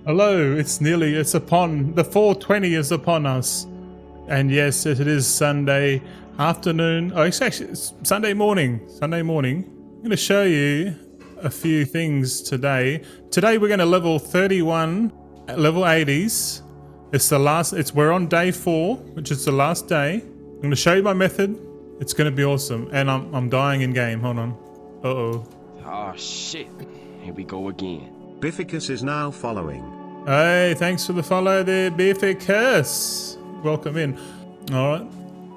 Hello, it's upon, the 420 is upon us. And yes, it is Sunday afternoon. Oh, it's Sunday morning. I'm going to show you a few things today. Today we're going to level 31, level 80s. We're on day 4, which is the last day. I'm going to show you my method. It's going to be awesome. And I'm dying in game. Hold on. Uh-oh. Oh shit. Here we go again. Bificus is now following. Hey, thanks for the follow there, Bificus. Welcome in. All right.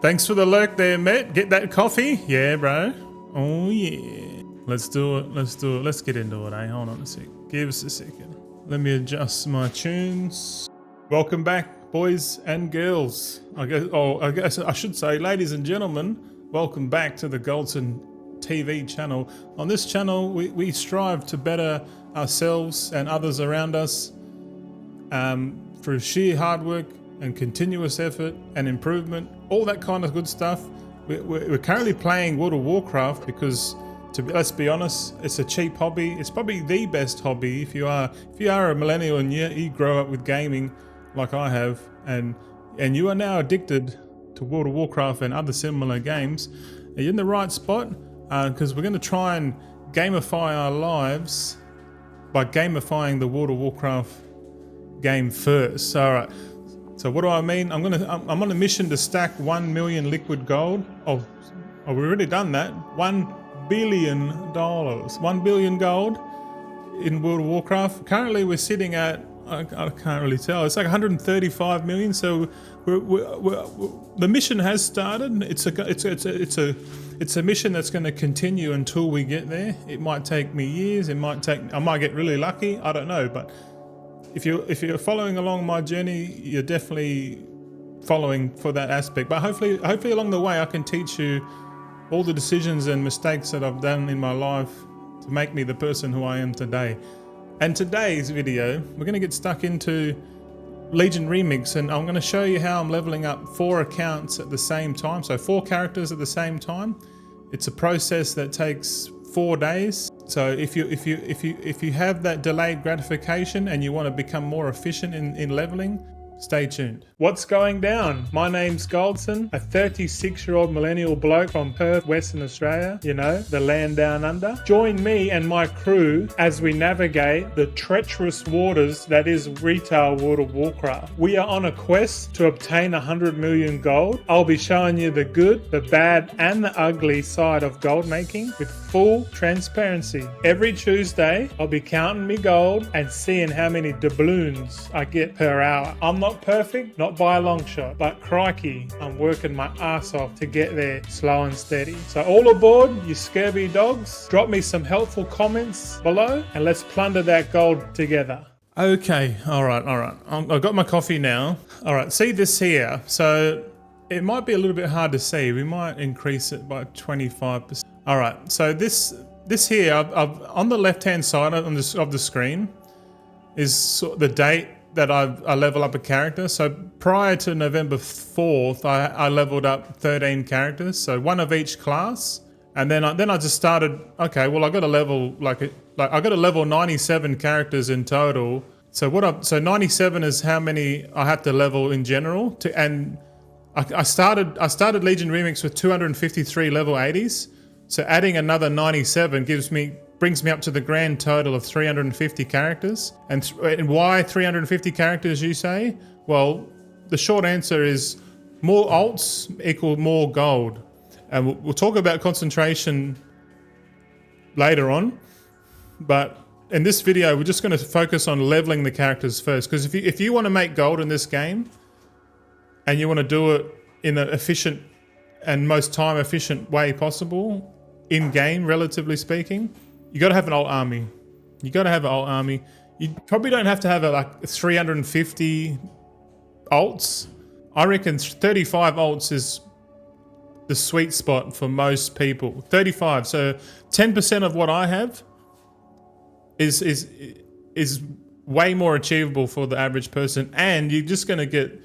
Thanks for the lurk there, Matt. Get that coffee? Yeah, bro. Oh, yeah. Let's do it. Let's get into it, eh? Hold on a sec. Give us a second. Let me adjust my tunes. Welcome back, boys and girls. I guess I should say, ladies and gentlemen, welcome back to the Goldson TV channel. On this channel, we strive to better ourselves and others around us through sheer hard work and continuous effort and improvement, all that kind of good stuff. We're currently playing World of Warcraft because, let's be honest, it's a cheap hobby. It's probably the best hobby if you are a millennial and you grow up with gaming like I have, and you are now addicted to World of Warcraft and other similar games. You're in the right spot. Because we're going to try and gamify our lives by gamifying the World of Warcraft game first. All right. So what do I mean? I'm on a mission to stack 1 million liquid gold. Oh, we've already done that. $1 billion. 1 billion gold in World of Warcraft. Currently, we're sitting at, I can't really tell. It's like 135 million. So the mission has started. It's a mission that's going to continue until we get there. It might take me years. I might get really lucky. I don't know. But if you're following along my journey, you're definitely following for that aspect. But hopefully along the way, I can teach you all the decisions and mistakes that I've done in my life to make me the person who I am today. And today's video, we're going to get stuck into Legion Remix, and I'm going to show you how I'm leveling up 4 accounts at the same time. So 4 characters at the same time. It's a process that takes 4 days. So if you have that delayed gratification and you want to become more efficient in leveling, stay tuned. What's going down? My name's Goldson, a 36-year-old millennial bloke from Perth, Western Australia, you know, the land down under. Join me and my crew as we navigate the treacherous waters that is retail World of Warcraft. We are on a quest to obtain 100 million gold. I'll be showing you the good, the bad, and the ugly side of gold making with full transparency. Every Tuesday, I'll be counting me gold and seeing how many doubloons I get per hour. I'm not perfect, not by a long shot, but crikey, I'm working my ass off to get there slow and steady. So all aboard, you scurvy dogs. Drop me some helpful comments below and let's plunder that gold together. Okay, all right. I've got my coffee now. All right, see this here. So it might be a little bit hard to see. We might increase it by 25%. All right, so this here, I've on the left-hand side of the screen is the date that I level up a character. So prior to November 4th, I leveled up 13 characters, so 1 of each class. And then I just started, okay, well I got to level I got to level 97 characters in total. So 97 is how many I have to level in general and I started Legion Remix with 253 level 80s. So adding another 97 brings me up to the grand total of 350 characters. And why 350 characters, you say? Well, the short answer is more alts equal more gold. And we'll talk about concentration later on. But in this video, we're just going to focus on leveling the characters first. Because if you want to make gold in this game, and you want to do it in an efficient and most time efficient way possible, in-game, relatively speaking, you got to have an alt army. You probably don't have to have like 350 alts. I reckon 35 alts is the sweet spot for most people. 35. So 10% of what I have is way more achievable for the average person, and you're just going to get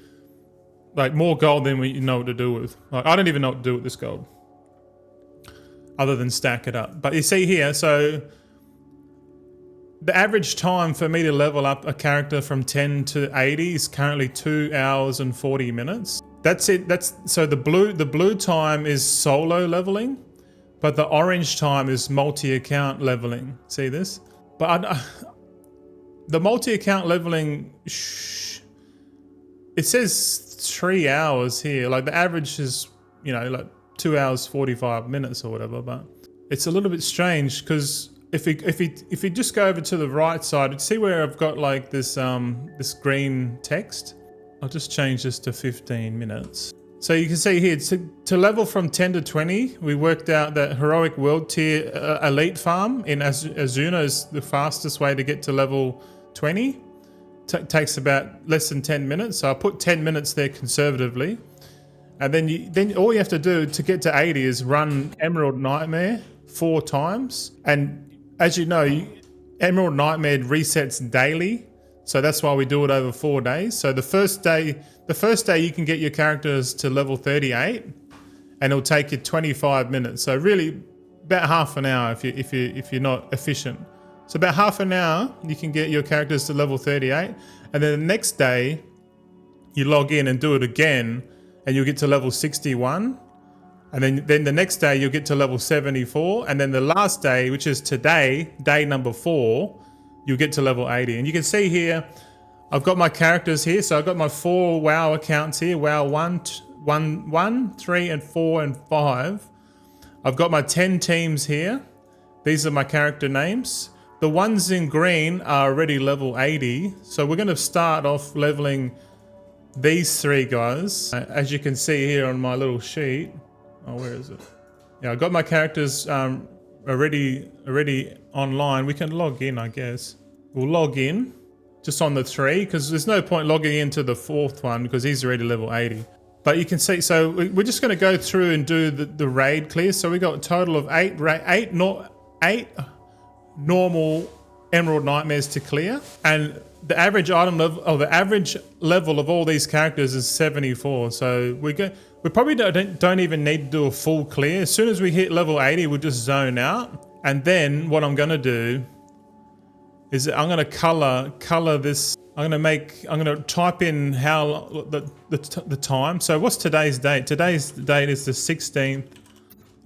like more gold than you know what to do with. Like, I don't even know what to do with this gold other than stack it up. But you see here, so the average time for me to level up a character from 10 to 80 is currently 2 hours and 40 minutes. That's it. So the blue time is solo leveling, but the orange time is multi-account leveling. See this? But the multi-account leveling, it says 3 hours here. Like the average is, you know, like 2 hours 45 minutes or whatever. But it's a little bit strange because if you just go over to the right side, see where I've got like this this green text. I'll just change this to 15 minutes. So you can see here, to level from 10 to 20, we worked out that heroic world tier elite farm in Azsuna is the fastest way to get to level 20. Takes about less than 10 minutes. So I put 10 minutes there conservatively. And then all you have to do to get to 80 is run Emerald Nightmare 4 times. And as you know, Emerald Nightmare resets daily. So that's why we do it over 4 days. So the first day you can get your characters to level 38, and it'll take you 25 minutes. So really, about half an hour if you're not efficient. So about half an hour you can get your characters to level 38, and then the next day you log in and do it again, and you'll get to level 61, and then the next day you'll get to level 74, and then the last day, which is today, day number 4. You'll get to level 80. And you can see here, I've got my characters here. So I've got my 4 WoW accounts here. WoW 1, 3, and 4, and 5. I've got my 10 teams here. These are my character names. The ones in green are already level 80. So we're going to start off leveling these 3 guys. As you can see here on my little sheet. Oh, where is it? Yeah, I've got my characters already online. We can log in, I guess. We'll log in just on the 3 because there's no point logging into the 4th one because he's already level 80. But you can see, so we're just going to go through and do the raid clear. So we got a total of 8 normal Emerald Nightmares to clear, and the average item level, or the average level of all these characters is 74. So we probably don't even need to do a full clear. As soon as we hit level 80, we'll just zone out. And then what I'm going to do is I'm going to color this. I'm going to type in how the time. So what's today's date? Today's date is the 16th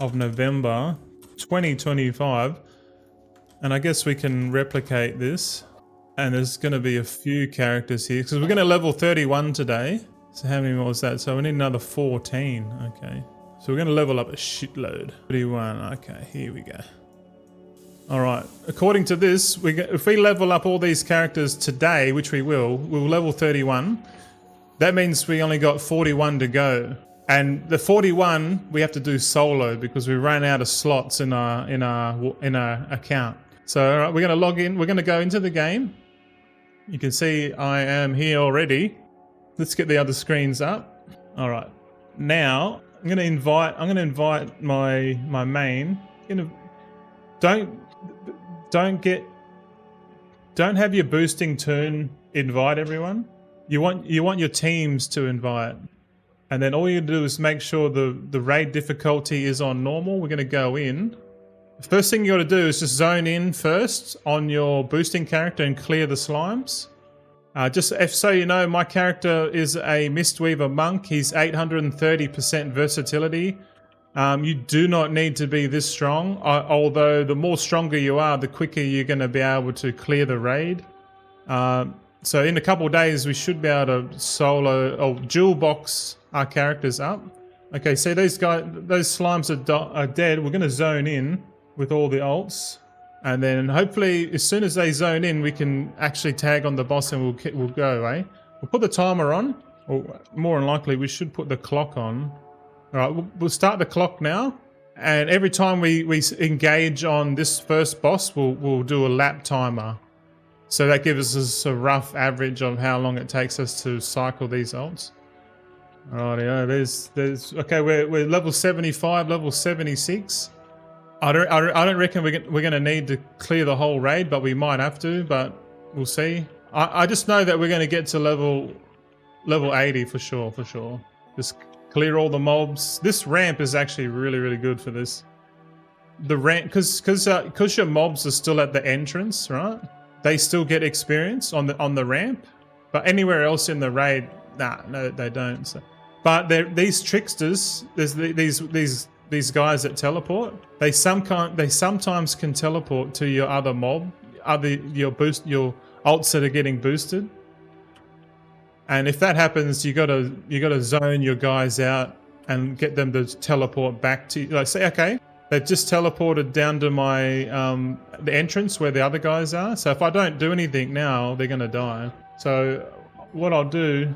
of November, 2025. And I guess we can replicate this. And there's going to be a few characters here because we're going to level 31 today. So how many more is that? So we need another 14. Okay. So we're going to level up a shitload. 31. Okay, here we go. All right. According to this, if we level up all these characters today, which we'll level 31. That means we only got 41 to go. And the 41 we have to do solo because we ran out of slots in our account. So all right, we're going to log in. We're going to go into the game. You can see I am here already. Let's get the other screens up. All right. Now I'm going to invite my main. Don't have your boosting turn invite everyone. You want your teams to invite. And then all you do is make sure the raid difficulty is on normal. We're going to go in. The first thing you got to do is just zone in first on your boosting character and clear the slimes. Just so you know, my character is a Mistweaver Monk. He's 830% versatility. You do not need to be this strong, although the more stronger you are, the quicker you're going to be able to clear the raid. So in a couple of days, we should be able to solo or dual box our characters up. Okay, so those slimes are dead. We're going to zone in with all the ults. And then hopefully, as soon as they zone in, we can actually tag on the boss and we'll go, eh? We'll put the timer on, or more than likely, we should put the clock on. All right, we'll start the clock now. And every time we engage on this first boss, we'll do a lap timer. So that gives us a rough average of how long it takes us to cycle these ults. Alrighty, there's okay. We're level 75, level 76. I don't reckon we're gonna need to clear the whole raid, but we might have to. But we'll see. I just know that we're gonna get to level 80 for sure. Just clear all the mobs. This ramp is actually really good for this. The ramp, because your mobs are still at the entrance, right? they still get experience on the ramp, but anywhere else in the raid, no, they don't. So. But these tricksters, there's these guys that teleport. They sometimes can teleport to your other mob, your ults that are getting boosted. And if that happens, you gotta zone your guys out and get them to teleport back to you. Like say, okay, they've just teleported down to my the entrance where the other guys are. So if I don't do anything now, they're gonna die. So what I'll do,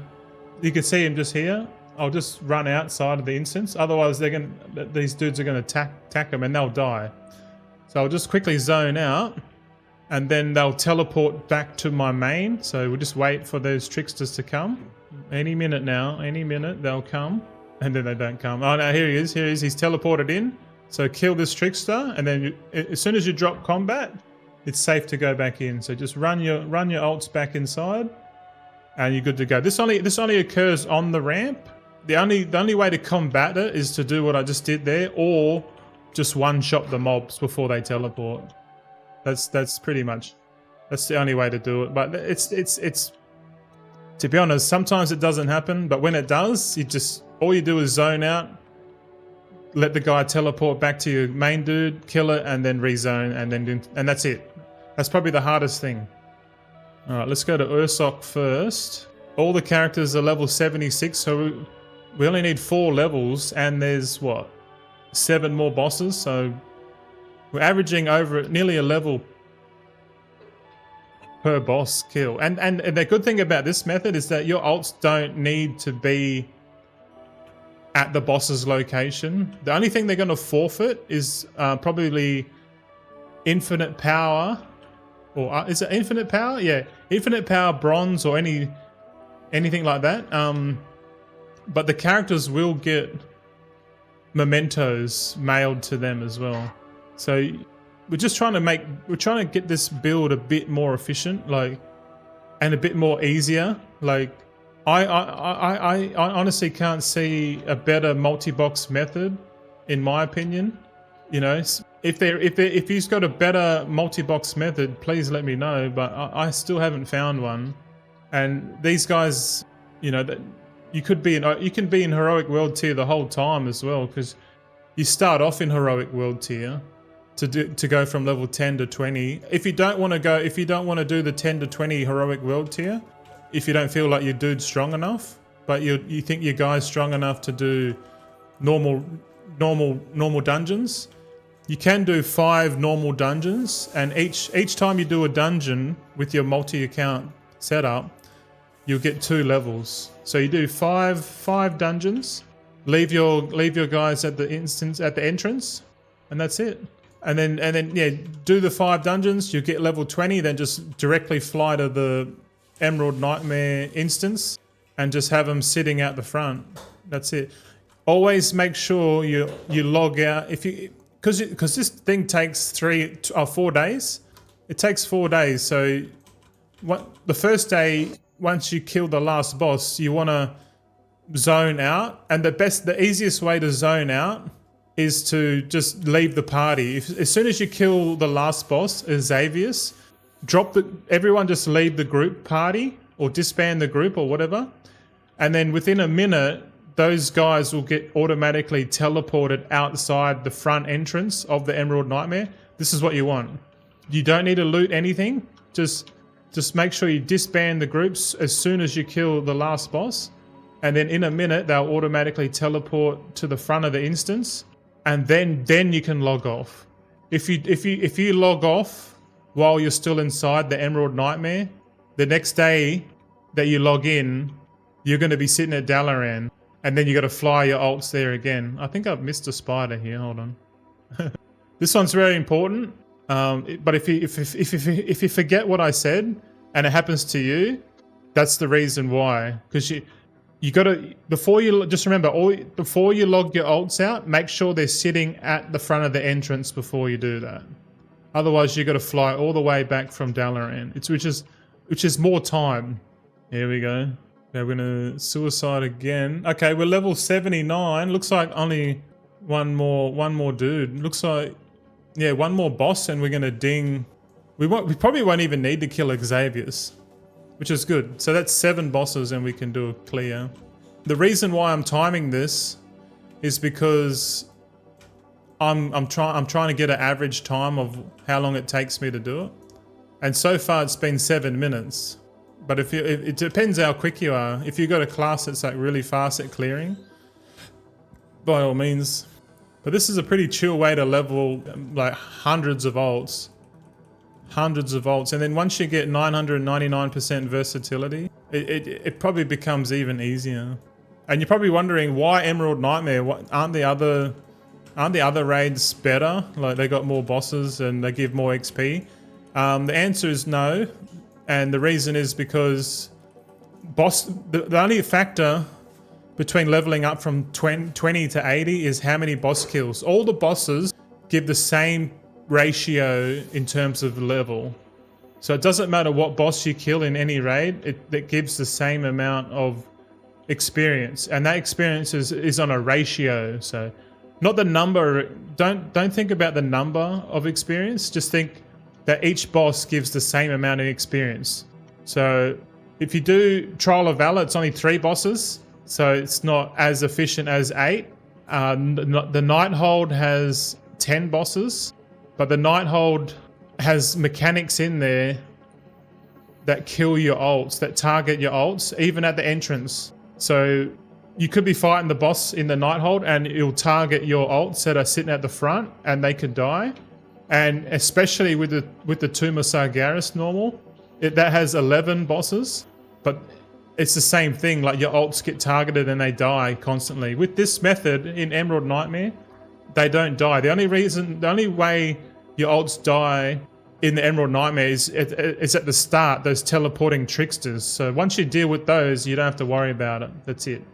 you can see him just here. I'll just run outside of the instance. Otherwise, these dudes are gonna attack them and they'll die. So I'll just quickly zone out, and then they'll teleport back to my main. So we'll just wait for those tricksters to come. Any minute now, any minute they'll come, and then they don't come. Oh no, here he is. He's teleported in. So kill this trickster, and then as soon as you drop combat, it's safe to go back in. So just run your ults back inside, and you're good to go. This only occurs on the ramp. The only way to combat it is to do what I just did there, or just one-shot the mobs before they teleport. That's pretty much, that's the only way to do it. But it's to be honest, sometimes it doesn't happen, but when it does, all you do is zone out, let the guy teleport back to your main dude, kill it, and then rezone, and that's it. That's probably the hardest thing. All right, let's go to Ursok first. All the characters are level 76, so we only need 4 levels, and there's what, 7 more bosses, so we're averaging over nearly a level per boss kill. And the good thing about this method is that your ults don't need to be at the boss's location. The only thing they're going to forfeit is probably infinite power, or is it infinite power? Yeah, infinite power, bronze, or anything like that. But the characters will get mementos mailed to them as well. So we're just trying to get this build a bit more efficient, and a bit more easier. Like I honestly can't see a better multi-box method, in my opinion. You know, if he's got a better multi-box method, please let me know. But I still haven't found one. And these guys, you know, that you can be in heroic world tier the whole time as well, because you start off in heroic world tier to go from level 10 to 20. If you don't want to do the 10 to 20 heroic world tier, if you don't feel like your dude's strong enough, but you think your guy's strong enough to do normal dungeons, you can do 5 normal dungeons, and each time you do a dungeon with your multi-account setup, you'll get 2 levels. So you do 5 dungeons, leave your guys at the entrance, and that's it. And then yeah, do the 5 dungeons, you get level 20, then just directly fly to the Emerald Nightmare instance and just have them sitting out the front. That's it. Always make sure you log out because this thing takes 4 days. It takes 4 days. So the first day, once you kill the last boss, you want to zone out, and the easiest way to zone out is to just leave the party. As soon as you kill the last boss, Xavius, everyone just leave the group party or disband the group or whatever, and then within a minute, those guys will get automatically teleported outside the front entrance of the Emerald Nightmare. This is what you want. You don't need to loot anything. Just make sure you disband the groups as soon as you kill the last boss, and then in a minute they'll automatically teleport to the front of the instance, and then you can log off. If you log off while you're still inside the Emerald Nightmare, the next day that you log in, you're going to be sitting at Dalaran, and then you got to fly your ults there again. I think I've missed a spider here. Hold on. This one's very important. But if you forget what I said and it happens to you, that's the reason why. Because you got to, before you log your ults out, make sure they're sitting at the front of the entrance before you do that. Otherwise, you got to fly all the way back from Dalaran, which is more time. Here we go. Okay, we're gonna suicide again. Okay, we're level 79. Looks like only one more dude. Looks like, yeah, one more boss, and we're gonna ding We probably won't even need to kill Xavier's, which is good. So that's 7 bosses and we can do a clear. The reason why I'm timing this is because I'm trying to get an average time of how long it takes me to do it. And so far it's been 7 minutes. But it depends how quick you are. If you got a class that's like really fast at clearing, by all means. But this is a pretty chill way to level like hundreds of ults. Hundreds of ults. And then once you get 999% versatility, it probably becomes even easier. And you're probably wondering why Emerald Nightmare? Aren't the other raids better? Like they got more bosses and they give more XP? The answer is no. And the reason is because the only factor between leveling up from 20 to 80 is how many boss kills. All the bosses give the same ratio in terms of level. So it doesn't matter what boss you kill in any raid, it gives the same amount of experience. And that experience is on a ratio. So not the number, don't think about the number of experience, just think that each boss gives the same amount of experience. So if you do Trial of Valor, it's only 3 bosses, so it's not as efficient as 8. The Nighthold has 10 bosses, but the Nighthold has mechanics in there that kill your ults, that target your ults, even at the entrance. So you could be fighting the boss in the Nighthold and it'll target your ults that are sitting at the front and they could die. And especially with the Tomb of Sargeras normal, that has 11 bosses, but it's the same thing. Like your ults get targeted and they die constantly. With this method in Emerald Nightmare, they don't die. The only way your ults die in the Emerald Nightmare is at the start, those teleporting tricksters. So once you deal with those, you don't have to worry about it. That's it.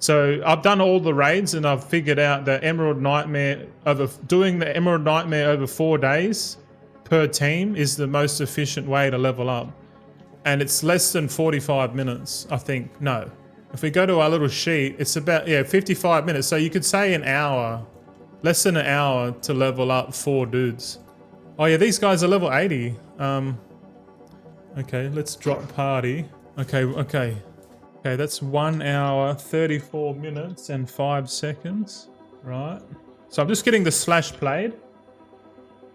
So I've done all the raids and I've figured out that doing the Emerald Nightmare over 4 days per team is the most efficient way to level up. And it's less than 45 minutes, I think. No. If we go to our little sheet, it's about 55 minutes. So you could say an hour, less than an hour to level up 4 dudes. Oh yeah, these guys are level 80. Okay, let's drop party. Okay, that's 1 hour, 34 minutes and 5 seconds. Right. So I'm just getting the slash played.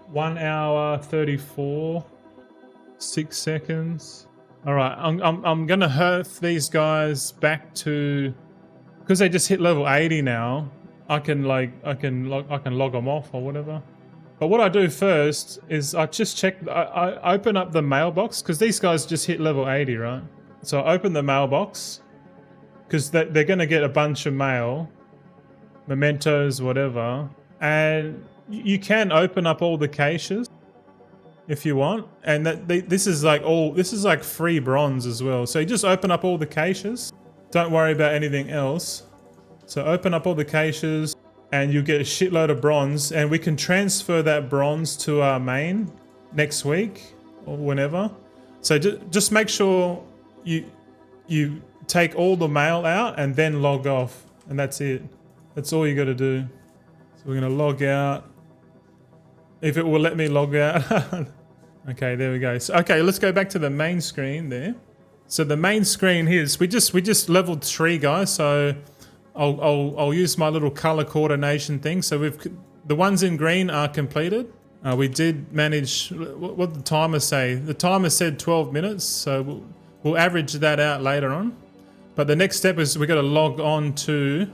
1 hour, 34, 6 seconds. All right, I'm gonna hurf these guys back to, because they just hit level 80 now. I can log them off or whatever. But what I do first is I just check. I open up the mailbox because these guys just hit level 80, right? So I open the mailbox because they're gonna get a bunch of mail, mementos, whatever, and you can open up all the caches if you want, and this is like free bronze as well. So you just open up all the caches. Don't worry about anything else. So open up all the caches and you get a shitload of bronze, and we can transfer that bronze to our main next week or whenever. So just make sure you take all the mail out and then log off, and that's it. That's all you got to do. So we're going to log out. If it will let me log out. Okay, there we go. So, okay, let's go back to the main screen there. So the main screen here is we just leveled 3 guys. So I'll use my little color coordination thing. So the ones in green are completed. We did manage. What did the timer say? The timer said 12 minutes. So we'll average that out later on. But the next step is we got to log on to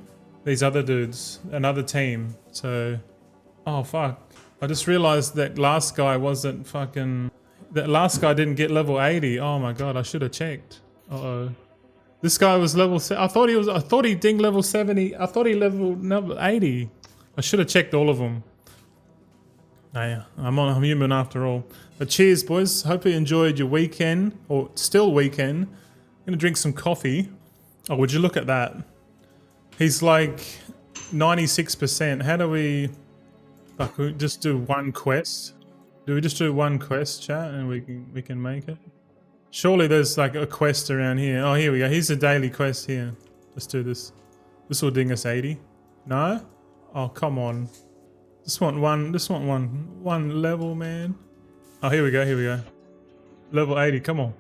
these other dudes, another team. So, oh fuck. I just realized that last guy wasn't fucking... That last guy didn't get level 80. Oh my god, I should have checked. Uh-oh. This guy was level... I thought he dinged level 70. I thought he level 80. I should have checked all of them. Oh, yeah. I'm human after all. But cheers, boys. Hope you enjoyed your weekend. Or still weekend. I'm going to drink some coffee. Oh, would you look at that? He's like 96%. How do we... Fuck, we just do one quest. Do we just do one quest, chat, and we can make it? Surely there's like a quest around here. Oh, here we go. Here's the daily quest here. Let's do this. This will ding us 80. No? Oh, come on. Just want one level, man. Oh, here we go, here we go. Level 80, come on.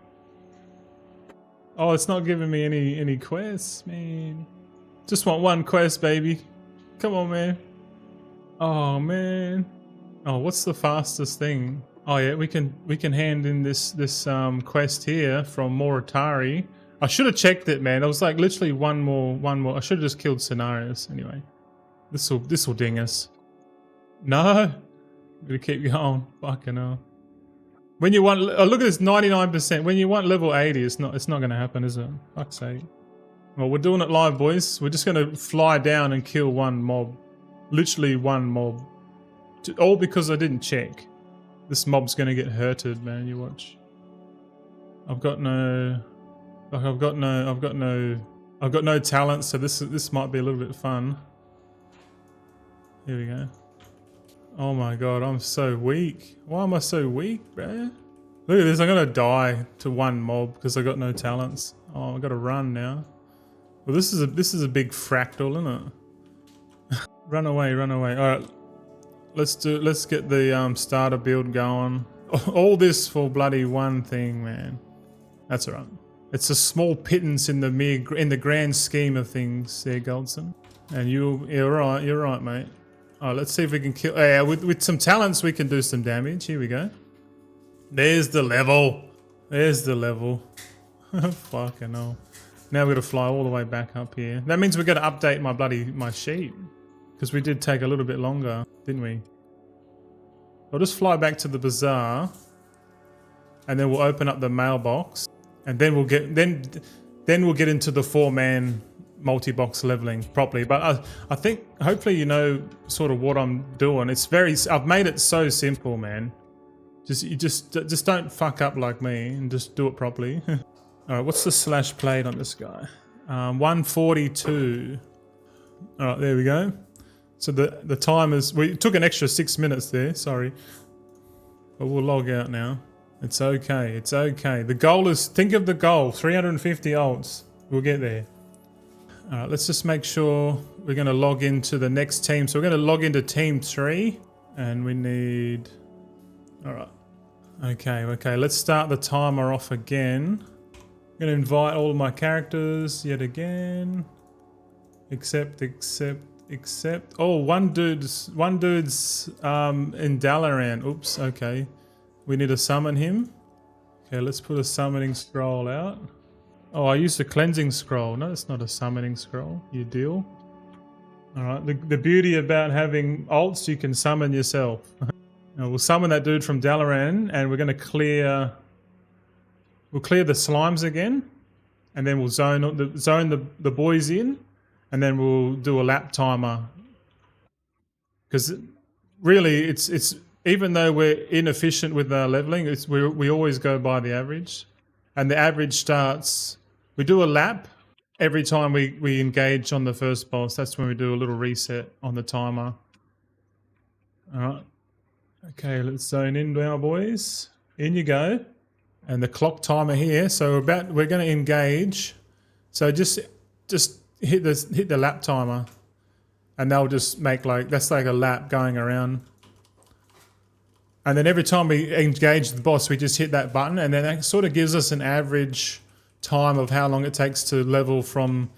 Oh, it's not giving me any quests, man. Just want one quest, baby. Come on, man. Oh, man. Oh, what's the fastest thing? Oh yeah, we can hand in this quest here from Moritari. I should have checked it, man. I was like literally one more. I should have just killed scenarios anyway. This will ding us. No, I'm gonna keep going. Fucking hell. When you want, oh, look at this 99%. When you want level 80, it's not gonna happen, is it? Fuck's sake. Well, we're doing it live, boys. We're just gonna fly down and kill one mob, literally one mob, all because I didn't check. This mob's gonna get hurted, man. You watch. I've got no talent, so this might be a little bit fun. Here we go. Oh my god, I'm so weak. Why am I so weak, bro? Look at this, I'm gonna die to one mob because I got no talents. Oh, I gotta run now. Well, this is a big fractal, isn't it? Run away, run away. All right, let's get the starter build going. All this for bloody one thing, man. That's alright. It's a small pittance in the grand scheme of things, there, Goldson. And you're right, mate. Oh, let's see if we can kill. Yeah, with some talents, we can do some damage. Here we go. There's the level. There's the level. Fucking hell. Now we've got to fly all the way back up here. That means we're going to update my sheet. Because we did take a little bit longer, didn't we? I'll just fly back to the bazaar. And then we'll open up the mailbox. And then we'll get into the 4-man multi-box leveling properly. But I think hopefully you know sort of what I'm doing. I've made it so simple, man. Just don't fuck up like me and just do it properly. All right, what's the slash plate on this guy? 142. All right, there we go. So the time is, we took an extra 6 minutes there, sorry. But we'll log out now. It's okay, it's okay. The goal is, think of the goal, 350 ults. We'll get there. All right, let's just make sure we're gonna log into the next team. So we're gonna log into team 3 and we need, all right. Okay, let's start the timer off again. I'm gonna invite all of my characters yet again. Accept. Oh, one dude's in Dalaran. Oops, okay. We need to summon him. Okay, let's put a summoning scroll out. Oh, I used a cleansing scroll. No, it's not a summoning scroll. You deal. All right, the beauty about having ults, you can summon yourself. Now, we'll summon that dude from Dalaran and we're gonna clear the slimes again. And then we'll zone the boys in. And then we'll do a lap timer. Because really, it's even though we're inefficient with our leveling, we always go by the average. And the average starts, we do a lap every time we engage on the first boss. That's when we do a little reset on the timer. All right. Okay, let's zone in now, boys. In you go. And the clock timer here. So we're going to engage. So just hit the lap timer, and they'll just make that's like a lap going around. And then every time we engage the boss, we just hit that button, and then that sort of gives us an average time of how long it takes to level from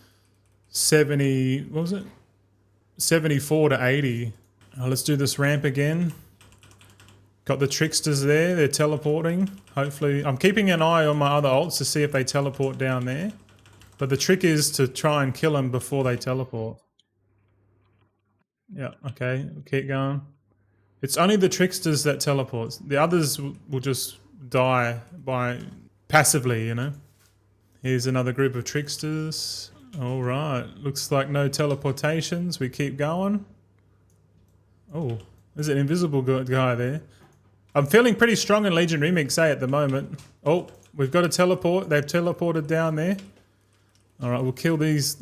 74 to 80. Let's do this ramp again. Got the tricksters there, they're teleporting. Hopefully, I'm keeping an eye on my other ults to see if they teleport down there. But the trick is to try and kill them before they teleport. Yeah, okay, we'll keep going. It's only the tricksters that teleports. The others will just die by passively, you know. Here's another group of tricksters. All right, looks like no teleportations. We keep going. Oh, there's an invisible guy there. I'm feeling pretty strong in Legion Remix A at the moment. Oh, we've got a teleport. They've teleported down there. All right, we'll kill this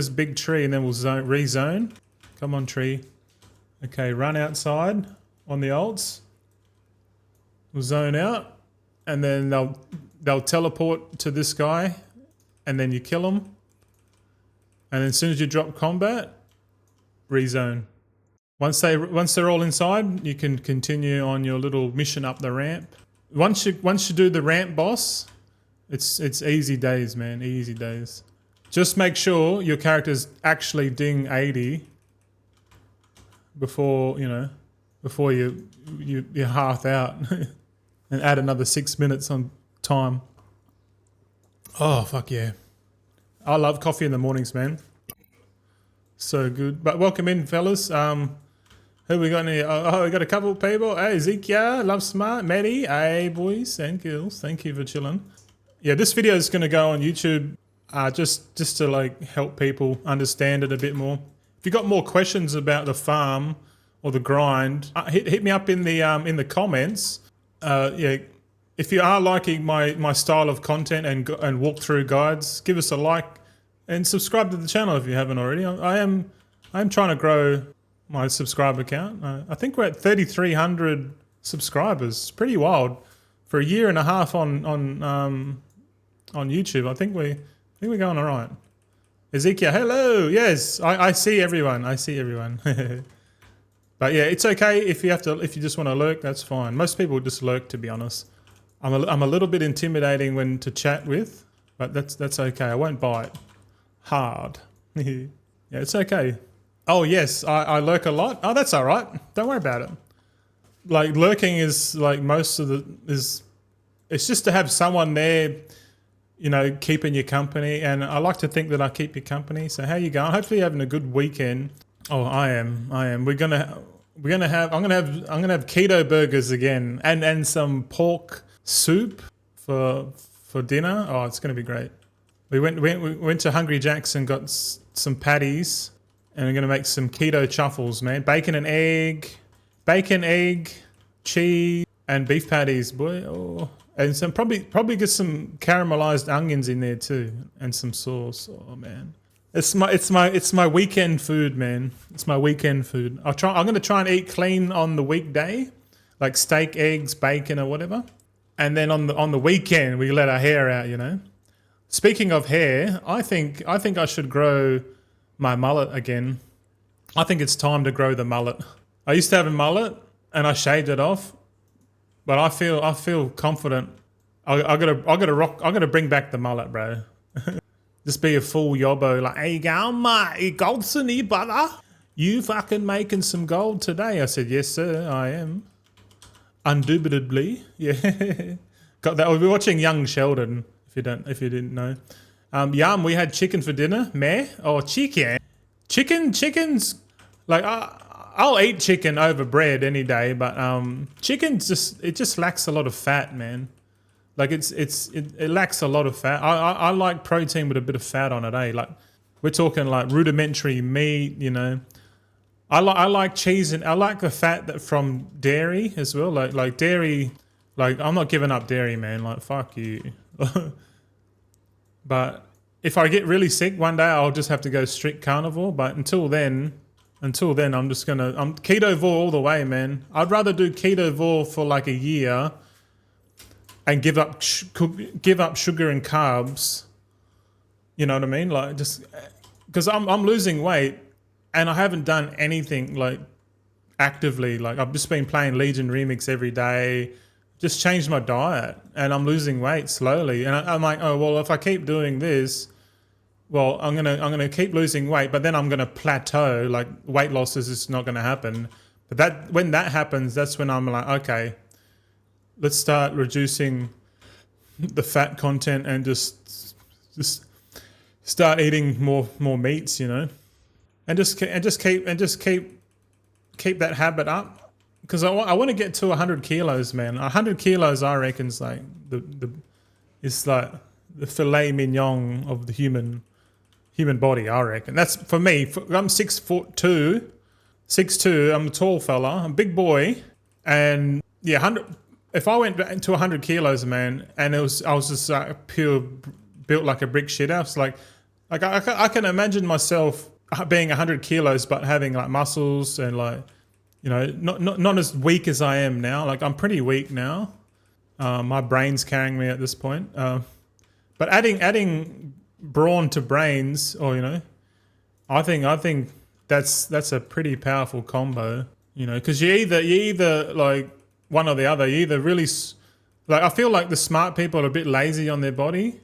big tree and then we'll rezone. Come on, tree. Okay, run outside on the ults. We'll zone out, and then they'll teleport to this guy, and then you kill them. And then as soon as you drop combat, rezone. Once they're all inside, you can continue on your little mission up the ramp. Once you do the ramp boss, it's easy days, man. Easy days. Just make sure your character's actually ding 80 before you're half out and add another 6 minutes on time. Oh fuck yeah. I love coffee in the mornings, man. So good. But welcome in, fellas. Who we got here? Oh, we got a couple of people. Hey, Zekia, Love Smart, Maddie. Hey, boys and girls. Thank you for chilling. Yeah, this video is going to go on YouTube just to like help people understand it a bit more. If you got more questions about the farm or the grind, hit me up in the comments. Yeah, if you are liking my style of content and walkthrough guides, give us a like and subscribe to the channel if you haven't already. I'm trying to grow my subscriber count. I think we're at 3,300 subscribers. It's pretty wild for a year and a half on YouTube. I think we're going all right. Ezekiel, hello. Yes, I see everyone. I see everyone. But yeah, it's okay if you just want to lurk. That's fine. Most people just lurk, to be honest. I'm a little bit intimidating when to chat with, but that's okay. I won't bite hard. Yeah, it's okay. Oh yes, I lurk a lot. Oh, that's all right. Don't worry about it. Like lurking is like it's just to have someone there, you know, keeping your company. And I like to think that I keep your company. So how you going? Hopefully you're having a good weekend. Oh, I am. I'm gonna have keto burgers again and some pork soup for dinner. Oh, it's gonna be great. We went to Hungry Jack's and got some patties. And we're going to make some keto truffles, man. Bacon, egg, cheese, and beef patties, boy. Oh. And some probably get some caramelized onions in there too, and some sauce. Oh man, it's my weekend food, man. It's my weekend food. I'm going to try and eat clean on the weekday, like steak, eggs, bacon, or whatever. And then on the weekend we let our hair out, you know. Speaking of hair, I think I should grow my mullet again. I think it's time to grow the mullet. I used to have a mullet and I shaved it off, but I feel confident. I gotta bring back the mullet, bro. Just be a full yobbo, like, hey, going, mate, you goldson here, brother? You fucking making some gold today? I said, yes, sir, I am. Indubitably, yeah. Got that. We'll be watching Young Sheldon. If you didn't know. Yum, we had chicken for dinner. Meh? Oh, chicken. Chicken's like I'll eat chicken over bread any day, but chicken just lacks a lot of fat, man. Like it lacks a lot of fat. I like protein with a bit of fat on it, eh? Like we're talking like rudimentary meat, you know. I like cheese and I like the fat that from dairy as well. Like dairy, like I'm not giving up dairy, man. Like fuck you. But if I get really sick one day, I'll just have to go strict carnivore. But until then, I'm ketovore all the way, man. I'd rather do ketovore for like a year and give up sugar and carbs. You know what I mean? Like just because I'm losing weight and I haven't done anything like actively. Like I've just been playing Legion Remix every day. Just changed my diet and I'm losing weight slowly. And I'm like, oh, well, if I keep doing this, well, I'm gonna keep losing weight, but then I'm gonna plateau. Like weight loss is just not gonna happen. But when that happens, that's when I'm like, okay, let's start reducing the fat content and just start eating more meats, you know, and just keep that habit up. Because I want to get to 100 kilos, man. 100 kilos, I reckon, is like it's like the filet mignon of the human body. I reckon that's for me. I'm 6'2", 6'2". I'm a tall fella. I'm a big boy, and yeah, 100. If I went to 100 kilos, man, and I was just pure built like a brick shit house. Like I can imagine myself being 100 kilos, but having like muscles and like. You know, not as weak as I am now. Like I'm pretty weak now. My brain's carrying me at this point. But adding brawn to brains, or you know, I think that's a pretty powerful combo. You know, because you either like one or the other. You either really Like, I feel like the smart people are a bit lazy on their body,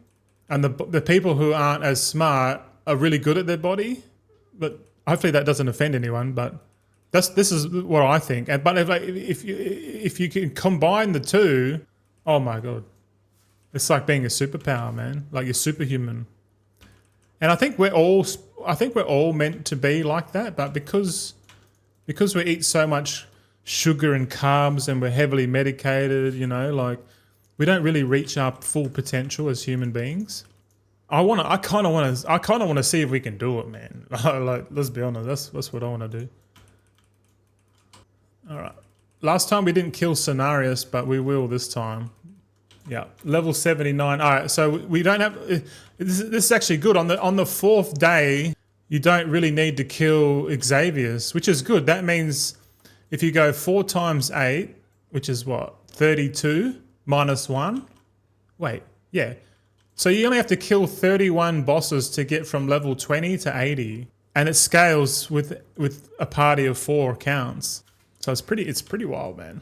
and the people who aren't as smart are really good at their body. But hopefully that doesn't offend anyone. But this is what I think. And but if you can combine the two, oh my god, it's like being a superpower, man. Like you're superhuman. And I think we're all meant to be like that. But because we eat so much sugar and carbs and we're heavily medicated, you know, like we don't really reach our full potential as human beings. I kind of want to see if we can do it, man. Like, let's be honest, that's what I want to do. All right. Last time we didn't kill Cenarius, but we will this time. Yeah, level 79. All right, so we don't have. This is actually good. On the fourth day, you don't really need to kill Xavier's, which is good. That means if you go 4 times 8, which is what, 32 minus 1. Wait, yeah. So you only have to kill 31 bosses to get from level 20 to 80, and it scales with a party of 4 accounts. So it's pretty wild, man.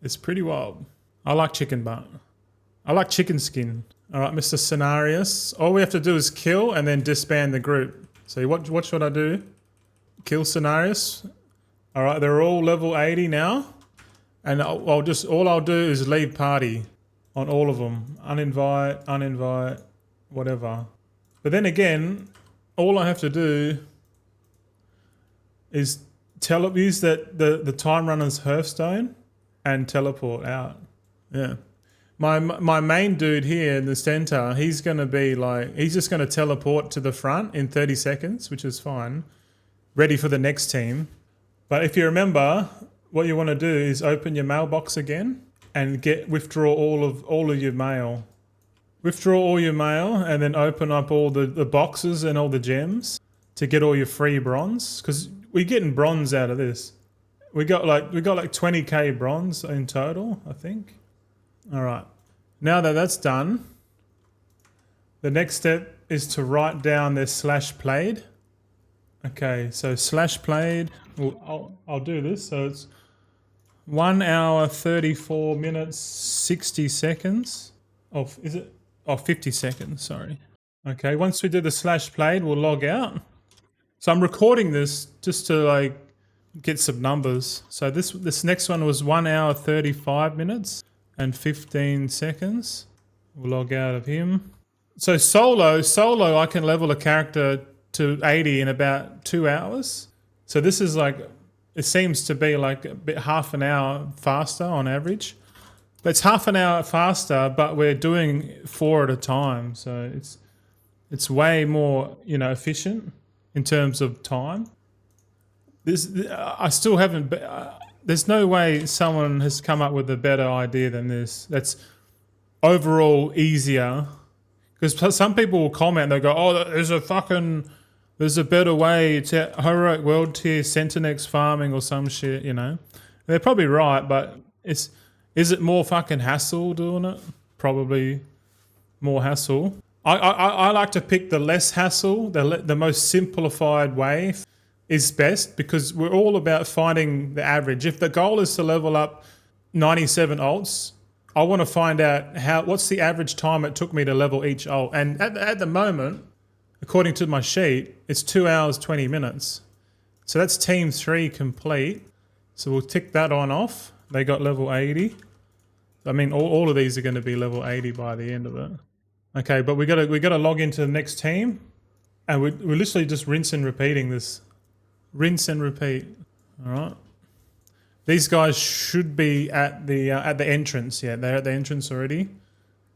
It's pretty wild. I like chicken butt. I like chicken skin. All right, Mr. Cenarius. All we have to do is kill and then disband the group. So what should I do? Kill Cenarius. All right, they're all level 80 now, and all I'll do is leave party on all of them. Uninvite, whatever. But then again, all I have to do is use the Time Runner's Hearthstone and teleport out. Yeah. My main dude here in the center, he's just going to teleport to the front in 30 seconds, which is fine. Ready for the next team. But if you remember, what you want to do is open your mailbox again and withdraw all of your mail. Withdraw all your mail and then open up all the boxes and all the gems to get all your free bronze, because we're getting bronze out of this. We got like 20k bronze in total, I think. All right. Now that that's done, the next step is to write down their /played. Okay, so /played. I'll do this. So it's 1 hour 34 minutes 60 seconds. Is it? 50 seconds. Sorry. Okay. Once we do the /played, we'll log out. So I'm recording this just to like get some numbers. So this next one was 1 hour 35 minutes and 15 seconds. We'll log out of him. So solo, I can level a character to 80 in about 2 hours. So this is like, it seems to be like a bit half an hour faster on average. But it's half an hour faster, but we're doing 4 at a time. So it's way more, efficient in terms of time. I still haven't. There's no way someone has come up with a better idea than this. That's overall easier. Because some people will comment and they go, "Oh, there's a better way to heroic world tier Centinex farming or some shit." They're probably right, but is it more fucking hassle doing it? Probably more hassle. I like to pick the less hassle, the most simplified way is best, because we're all about finding the average. If the goal is to level up 97 alts, I want to find out what's the average time it took me to level each alt. And at the moment, according to my sheet, it's 2 hours 20 minutes. So that's team 3 complete. So we'll tick that on off. They got level 80. I mean, all of these are going to be level 80 by the end of it. Okay, but we got to log into the next team, and we're literally just rinse and repeating this. Rinse and repeat. All right. These guys should be at the entrance. Yeah, they're at the entrance already.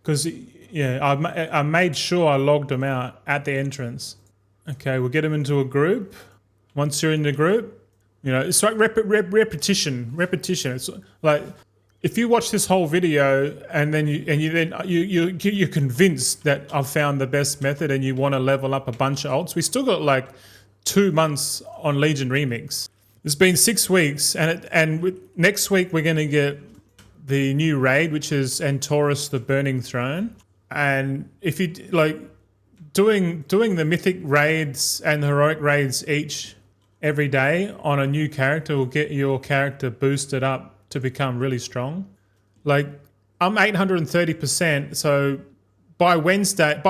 Because I made sure I logged them out at the entrance. Okay, we'll get them into a group. Once you're in the group, it's like repetition. It's like, if you watch this whole video and then you're convinced that I've found the best method and you want to level up a bunch of alts, we still got like 2 months on Legion Remix. It's been 6 weeks, and next week we're going to get the new raid, which is Antorus the Burning Throne. And if you like doing the mythic raids and the heroic raids every day on a new character will get your character boosted up to become really strong. Like, I'm 830%. So by Wednesday,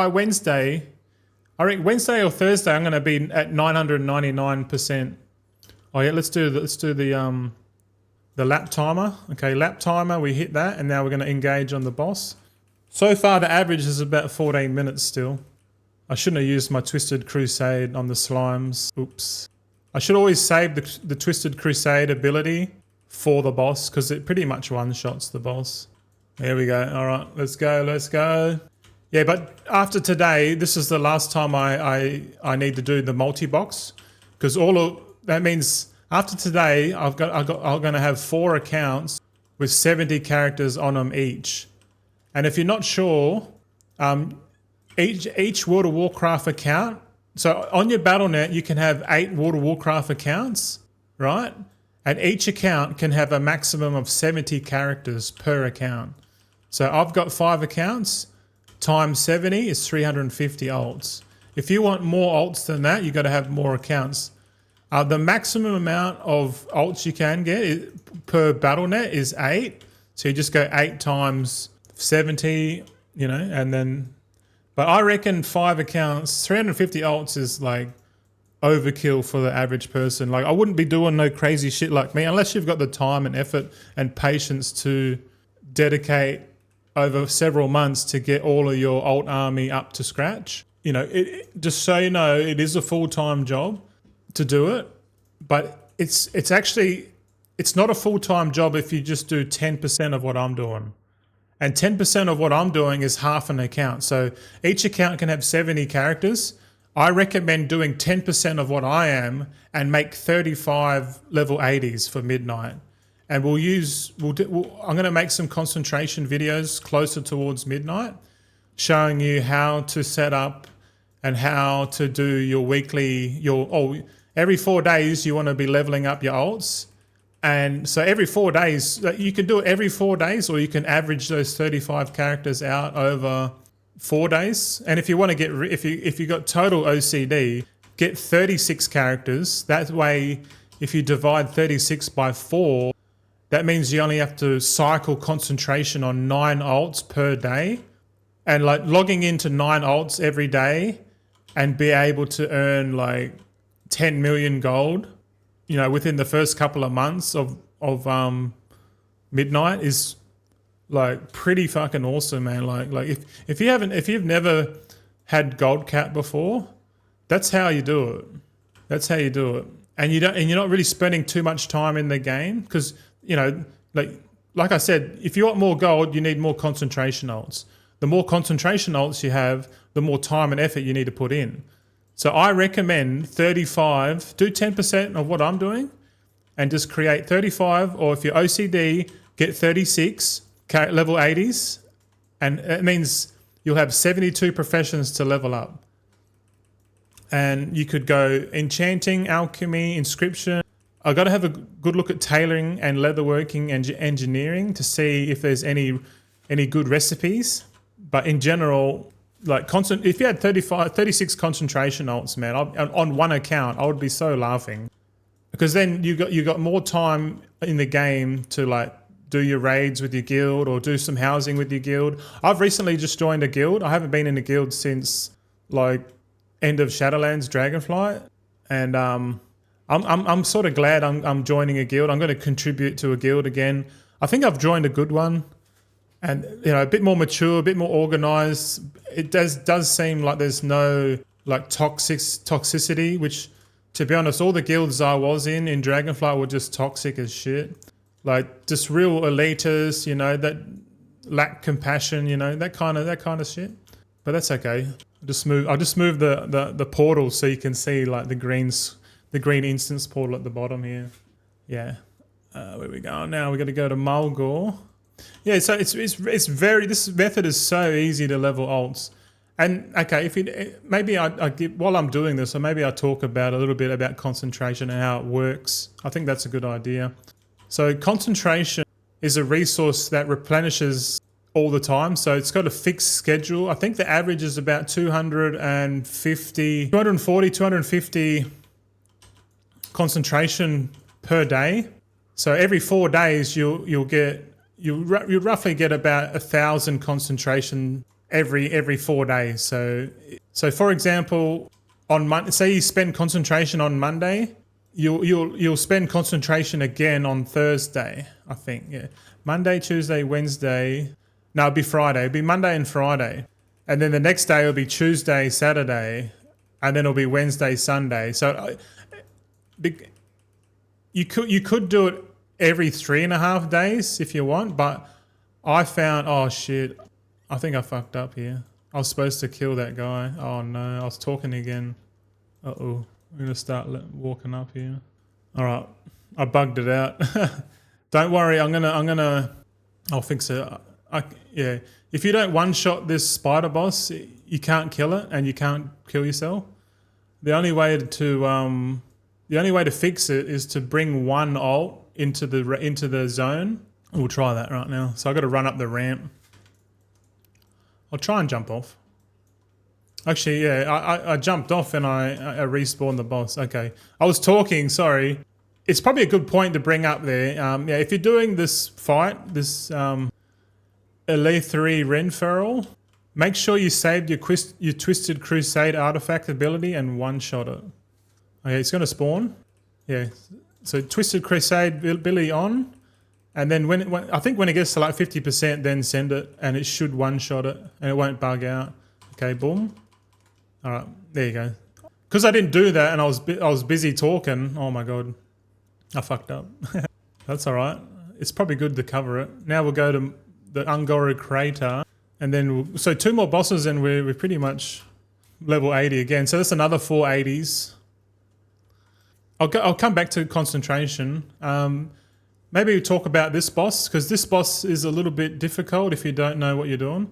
I reckon Wednesday or Thursday, I'm going to be at 999%. Oh yeah, let's do the lap timer. Okay, lap timer, we hit that, and now we're going to engage on the boss. So far, the average is about 14 minutes still. I shouldn't have used my Twisted Crusade on the slimes. Oops. I should always save the Twisted Crusade ability for the boss because it pretty much one-shots the boss. There we go. All right, let's go. Yeah, but after today, this is the last time I need to do the multi-box because that means after today, I'm going to have 4 accounts with 70 characters on them each. And if you're not sure, each World of Warcraft account, so on your Battle.net, you can have 8 World of Warcraft accounts, right? And each account can have a maximum of 70 characters per account. So I've got 5 accounts, times 70 is 350 alts. If you want more alts than that, you've got to have more accounts. The maximum amount of alts you can get per Battle.net is 8. So you just go 8 times 70, and then... But I reckon 5 accounts, 350 alts is like overkill for the average person. Like I wouldn't be doing no crazy shit like me unless you've got the time and effort and patience to dedicate over several months to get all of your alt army up to scratch. Just so you know, it is a full-time job to do it, but it's not a full-time job if you just do 10% of what I'm doing. And 10% of what I'm doing is half an account. So each account can have 70 characters. I recommend doing 10% of what I am and make 35 level 80s for midnight. And I'm going to make some concentration videos closer towards midnight, showing you how to set up and how to do your weekly, every 4 days you want to be leveling up your alts. And so every 4 days, you can do it every 4 days, or you can average those 35 characters out over 4 days. And if you want to if you got total OCD, get 36 characters. That way, if you divide 36 by 4, that means you only have to cycle concentration on 9 alts per day. And like logging into 9 alts every day and be able to earn like 10 million gold, within the first couple of months of midnight is like pretty fucking awesome, man. Like if you've never had gold cap before, that's how you do it. That's how you do it. And you're not really spending too much time in the game because, like I said, if you want more gold, you need more concentration alts. The more concentration alts you have, the more time and effort you need to put in. So I recommend 35, do 10% of what I'm doing and just create 35, or if you're OCD, get 36 level 80s. And it means you'll have 72 professions to level up. And you could go enchanting, alchemy, inscription. I've got to have a good look at tailoring and leatherworking and engineering to see if there's any good recipes. But in general... if you had 36 concentration alts, man, on one account, I would be so laughing, because then you got more time in the game to like do your raids with your guild or do some housing with your guild. I've recently just joined a guild. I haven't been in a guild since like end of Shadowlands Dragonflight, and I'm sort of glad I'm joining a guild. I'm going to contribute to a guild again. I think I've joined a good one. And, a bit more mature, a bit more organized. It does seem like there's no like toxicity, which, to be honest, all the guilds I was in Dragonflight were just toxic as shit. Like just real elitists, that lack compassion, that kind of shit. But that's okay. I'll just move the portal so you can see like the green instance portal at the bottom here. Yeah. Where we go now? We got to go to Mulgore. Yeah, so this method is so easy to level alts. And okay, while I'm doing this, or maybe I talk about a little bit about concentration and how it works. I think that's a good idea. So concentration is a resource that replenishes all the time. So it's got a fixed schedule. I think the average is about 250 concentration per day. So every 4 days you'll get you roughly get about 1,000 concentration every 4 days. So for example, on say you spend concentration on Monday, you'll spend concentration again on Thursday, I think. Yeah, Monday, Tuesday, Wednesday. No, it'll be Friday. It'll be Monday and Friday, and then the next day will be Tuesday, Saturday, and then it'll be Wednesday, Sunday. So you could do it every 3.5 days if you want, but I found, oh shit, I think I fucked up here. I was supposed to kill that guy. Oh no, I was talking again. Uh-oh, I'm gonna start walking up here. All right, I bugged it out. Don't worry, I'll fix it. Yeah, if you don't one-shot this spider boss, you can't kill it and you can't kill yourself. The only way to fix it is to bring one ult into the zone. We'll try that right now. So I got to run up the ramp. I'll try and jump off. Actually, yeah, I jumped off and I respawned the boss. Okay, I was talking. Sorry. It's probably a good point to bring up there. Yeah, if you're doing this fight, this Elite 3 Renferal, make sure you saved your Twisted Crusade artifact ability and one-shot it. Okay, it's going to spawn. Yeah, so Twisted Crusade ability on, and then when I think when it gets to like 50%, then send it, and it should one-shot it, and it won't bug out. Okay, boom. All right, there you go. Because I didn't do that, and I was busy talking. Oh my god, I fucked up. That's all right. It's probably good to cover it. Now we'll go to the Ungoru Crater, and then so 2 more bosses, and we're pretty much level 80 again. So that's another 4 80s. I'll come back to concentration. Maybe we talk about this boss, because this boss is a little bit difficult if you don't know what you're doing.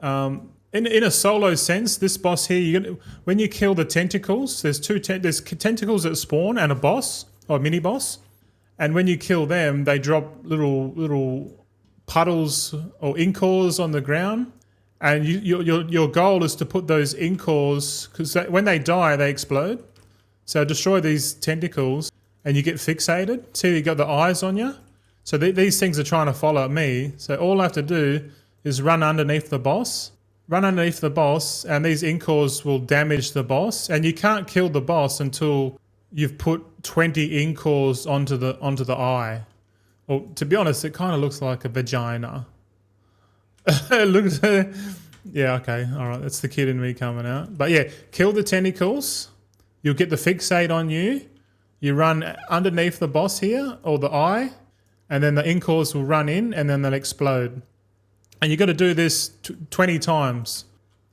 In a solo sense, this boss here, when you kill the tentacles, there's tentacles that spawn and a boss or a mini boss, and when you kill them, they drop little puddles or inkores on the ground, and your goal is to put those inkores, because when they die, they explode. So destroy these tentacles and you get fixated. See, you got the eyes on you. So these things are trying to follow me. So all I have to do is run underneath the boss. Run underneath the boss, and these inkores will damage the boss. And you can't kill the boss until you've put 20 inkores onto the eye. Well, to be honest, it kind of looks like a vagina. It looks... yeah, okay, all right. That's the kid in me coming out. But yeah, kill the tentacles. You'll get the fixate on you. You run underneath the boss here, or the eye, and then the inkores will run in, and then they'll explode. And you got to do this 20 times.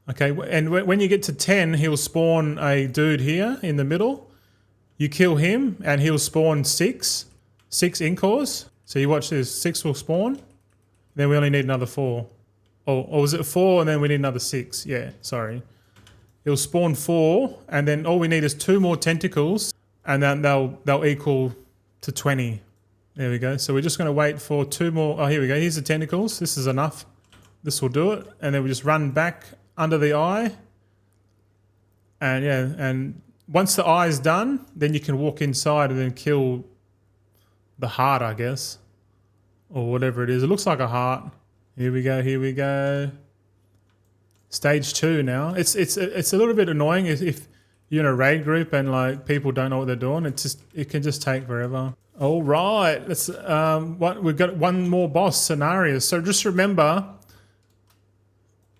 Okay, and when you get to 10, he'll spawn a dude here in the middle. You kill him, and he'll spawn 6 inkores. So you watch this, 6 will spawn. Then we only need another 4. Or was it 4 and then we need another 6? Yeah, sorry. It'll spawn 4, and then all we need is 2 more tentacles, and then they'll equal to 20. There we go. So we're just going to wait for 2 more. Oh, here we go. Here's the tentacles. This is enough. This will do it. And then we just run back under the eye. And yeah, and once the eye is done, then you can walk inside and then kill the heart, I guess, or whatever it is. It looks like a heart. Here we go. Here we go. Stage 2 now. It's a little bit annoying if you're in a raid group and like people don't know what they're doing. It can just take forever. All right, let's we've got one more boss scenario. So just remember,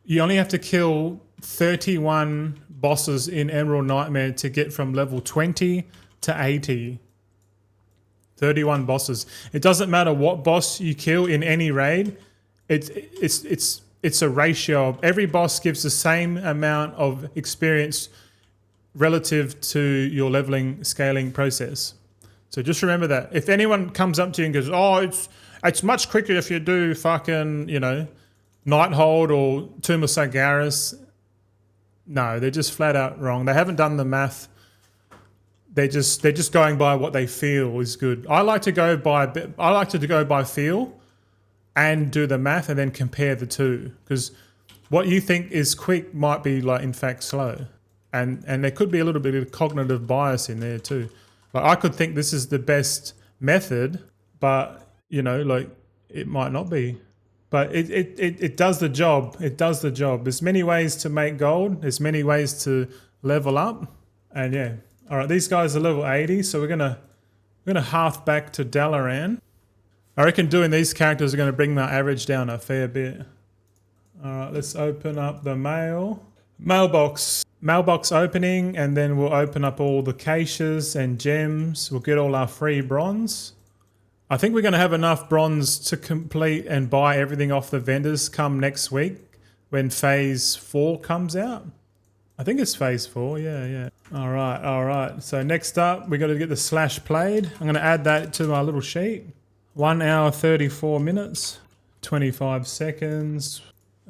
you only have to kill 31 bosses in Emerald Nightmare to get from level 20 to 80. 31 bosses. It doesn't matter what boss you kill in any raid. It's a ratio of every boss gives the same amount of experience relative to your leveling scaling process. So just remember that. If anyone comes up to you and goes, oh, it's much quicker if you do fucking, Nighthold or Tomb of Sargeras. No, they're just flat out wrong. They haven't done the math. They're just going by what they feel is good. I like to go by feel and do the math and then compare the two, because what you think is quick might be like in fact slow, and there could be a little bit of cognitive bias in there too. Like I could think this is the best method, but like it might not be. But it does the job. It does the job. There's many ways to make gold. There's many ways to level up. And yeah. All right, these guys are level 80, so we're gonna half back to Dalaran. I reckon doing these characters are gonna bring my average down a fair bit. All right, let's open up the mailbox opening, and then we'll open up all the caches and gems. We'll get all our free bronze. I think we're going to have enough bronze to complete and buy everything off the vendors come next week when phase 4 comes out. I think it's phase 4, yeah. All right. So next up, we got to get the slash played. I'm going to add that to my little sheet. 1 hour, 34 minutes, 25 seconds.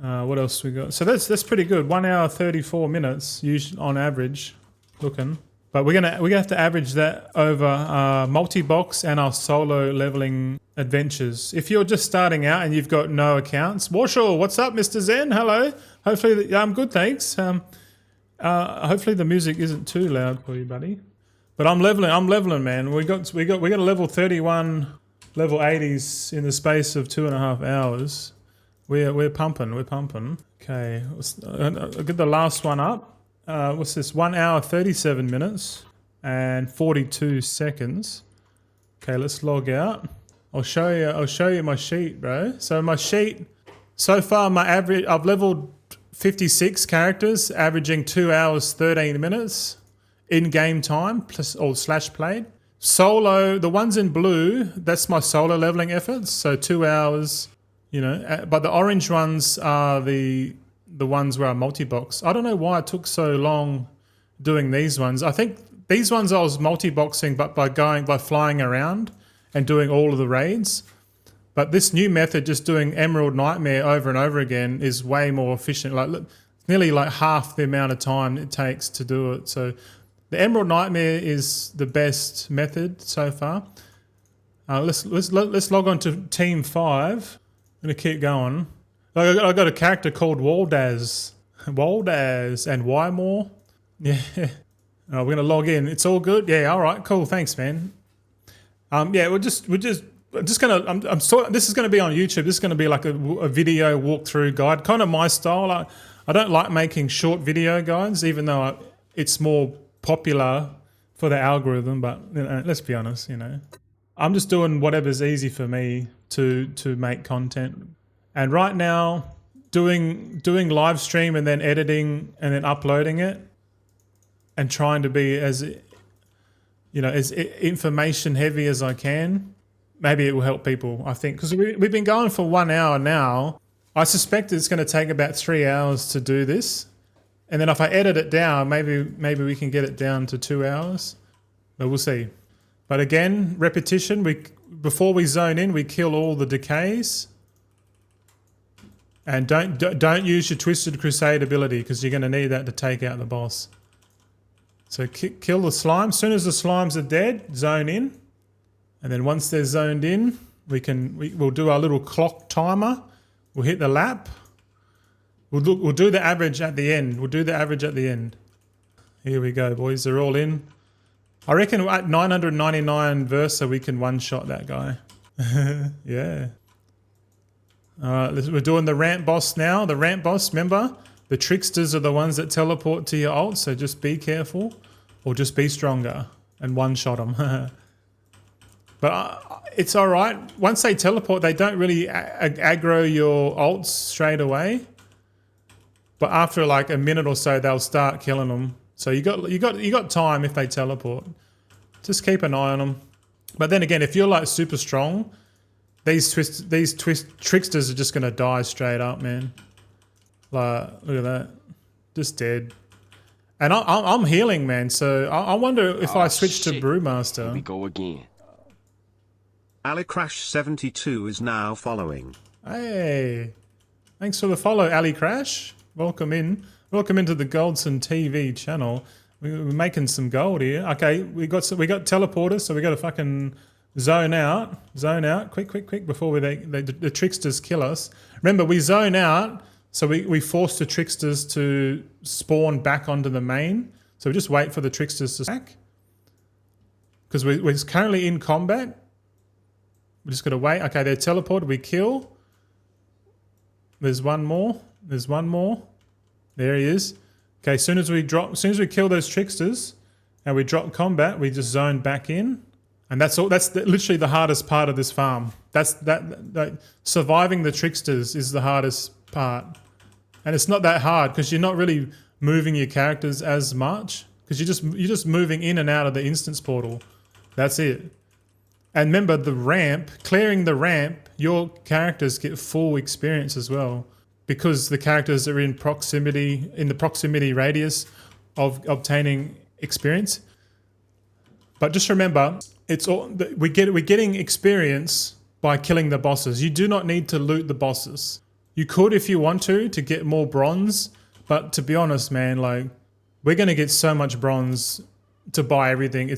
What else we got? So that's pretty good. 1 hour, 34 minutes usually on average looking. But we're gonna have to average that over multi-box and our solo leveling adventures. If you're just starting out and you've got no accounts, Warshaw, what's up, Mr. Zen? Hello. Hopefully, I'm good, thanks. Hopefully the music isn't too loud for you, buddy. But I'm leveling, man. We got a level 31, level 80s in the space of 2.5 hours. We're pumping. Okay, I'll get the last one up. What's this? 1 hour, 37 minutes and 42 seconds. Okay, let's log out. I'll show you my sheet, bro. So my sheet, so far my average, I've leveled 56 characters, averaging 2 hours, 13 minutes in game time, plus or slash played. Solo, the ones in blue, that's my solo leveling efforts. So 2 hours, you know, but the orange ones are the ones where I multi-box. I don't know why it took so long doing these ones. I think these ones I was multi-boxing, but by flying around and doing all of the raids. But this new method, just doing Emerald Nightmare over and over again, is way more efficient. Like nearly like half the amount of time it takes to do it. So the Emerald Nightmare is the best method so far. Let's log on to Team 5. I'm gonna keep going. I got a character called Waldaz and Wymore. Yeah. We're gonna log in. It's all good. Yeah. All right. Cool. Thanks, man. Yeah. This is gonna be on YouTube. This is gonna be like a video walkthrough guide, kind of my style. I don't like making short video guides, even though it's more popular for the algorithm. But you know, let's be honest. You know, I'm just doing whatever's easy for me to make content. And right now, doing live stream and then editing and then uploading it, and trying to be as information heavy as I can. Maybe it will help people. I think because we've been going for 1 hour now. I suspect it's going to take about 3 hours to do this, and then if I edit it down, maybe we can get it down to 2 hours. But we'll see. But again, repetition. Before we zone in, we kill all the decays. And don't use your Twisted Crusade ability because you're going to need that to take out the boss. So kill the slime. As soon as the slimes are dead, zone in. And then once they're zoned in, we'll do our little clock timer. We'll hit the lap. We'll do the average at the end. Here we go, boys. They're all in. I reckon at 999 Versa we can one-shot that guy. Yeah. We're doing the ramp boss now. The ramp boss, remember, the tricksters are the ones that teleport to your ult, so just be careful or just be stronger and one-shot them. But it's all right. Once they teleport, they don't really aggro your ults straight away. But after like a minute or so, they'll start killing them. So you got time if they teleport. Just keep an eye on them. But then again, if you're like super strong, these tricksters are just gonna die straight up, man. Like, look at that, just dead. And I'm healing, man. So I wonder if I switch to Brewmaster. Here we go again. AliCrash72 is now following. Hey, thanks for the follow, AliCrash. Welcome in. Welcome into the Goldson TV channel. We're making some gold here. Okay, we got teleporters, so we got to fucking zone out, quick, before the tricksters kill us. Remember, we zone out, so we force the tricksters to spawn back onto the main. So we just wait for the tricksters to stack. Because we're currently in combat. We just got to wait. Okay, they're teleported. We kill. There's one more. There's one more. There he is. Okay, as soon as we kill those tricksters and we drop combat, we just zone back in. And that's all. That's literally the hardest part of this farm. That surviving the tricksters is the hardest part. And it's not that hard because you're not really moving your characters as much because you're just moving in and out of the instance portal. That's it. And remember the ramp, clearing the ramp, your characters get full experience as well because the characters are in the proximity radius of obtaining experience. But just remember, we're getting experience by killing the bosses. You do not need to loot the bosses. You could if you want to get more bronze, but to be honest, man, like we're gonna get so much bronze to buy everything.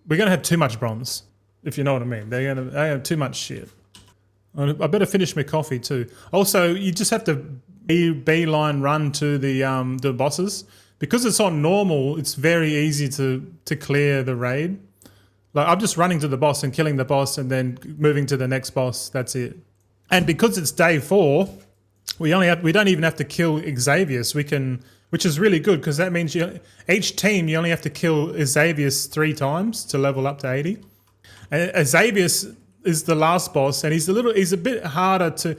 We're gonna have too much bronze, if you know what I mean. They have too much shit. I better finish my coffee too. Also, you just have to beeline run to the bosses. Because it's on normal, it's very easy to clear the raid. Like I'm just running to the boss and killing the boss and then moving to the next boss. That's it. And because it's day 4, we don't even have to kill Xavius. Which is really good because that means each team you only have to kill Xavius 3 times to level up to 80. And Xavius is the last boss, and he's a bit harder to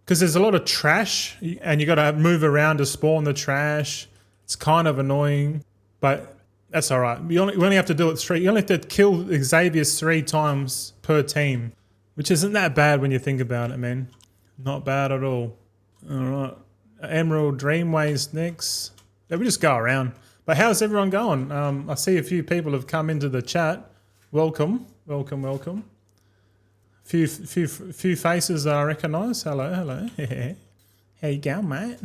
because there's a lot of trash, and you got to move around to spawn the trash. It's kind of annoying, but that's all right. We only have to do it 3. You only have to kill Xavius 3 times per team, which isn't that bad when you think about it, man. Not bad at all. All right, Emerald Dreamways next. Yeah, we just go around. But how's everyone going? I see a few people have come into the chat. Welcome, welcome, welcome. Few faces I recognise. Hello. How you going, mate?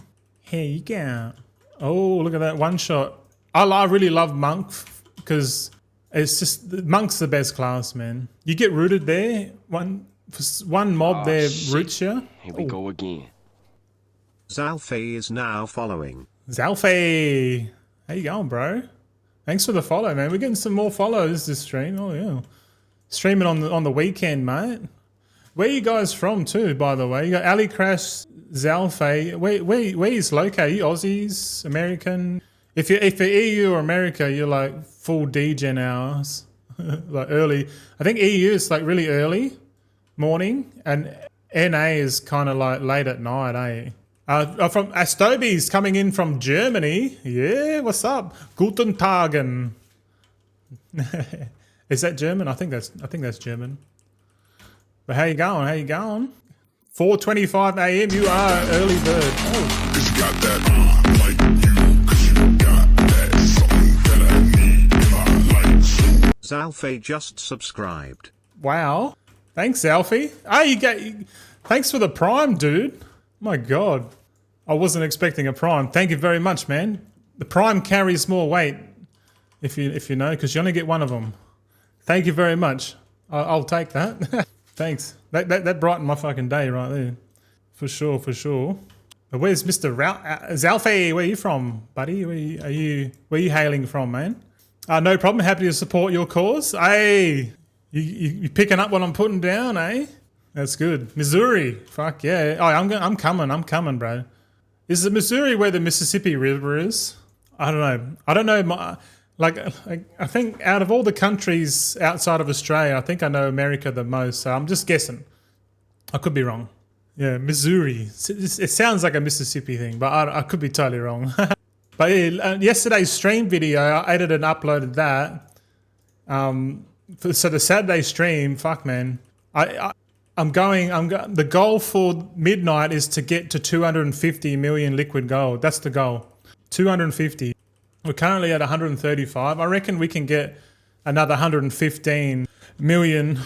How you going? Oh, look at that one shot. I really love Monk because it's just Monk's the best class, man. You get rooted there. One mob there roots you. Here we go again. Zalfei is now following. Zalfei, how you going, bro? Thanks for the follow, man. We're getting some more follows this stream. Oh yeah, streaming on the weekend, mate. Where you guys from too, by the way? You got Ali Crash, Zalfei. Where is located? You Aussies, American? If you're EU or America, you're like full degen hours, like early. I think EU is like really early morning, and NA is kind of like late at night, eh? From Astobi's coming in from Germany. Yeah, what's up? Guten Tagen. Is that German? I think that's German. But how you going? How you going? 4:25 a.m. You are early bird. Oh. 'Cause you got that like you. 'Cause you got that something that I need in my life. Zalfei just subscribed. Wow. Thanks, Alfie. Thanks for the prime, dude. My God. I wasn't expecting a prime. Thank you very much, man. The prime carries more weight, if you know, because you only get one of them. Thank you very much. I'll take that. Thanks. That brightened my fucking day right there. For sure. But where's Mr. Zalfei? Where are you from, buddy? Where are you hailing from, man? No problem. Happy to support your cause. Hey, you picking up what I'm putting down, eh? That's good. Missouri. Fuck yeah. Oh, I'm coming, bro. Is it Missouri where the Mississippi River is? I don't know. I think out of all the countries outside of Australia, I think I know America the most. So I'm just guessing. I could be wrong. Yeah, Missouri. It sounds like a Mississippi thing, but I could be totally wrong. But yeah, yesterday's stream video, I edited and uploaded that. So the Saturday stream, fuck man, the goal for midnight is to get to 250 million liquid gold. That's the goal. 250. We're currently at 135. I reckon we can get another 115 million.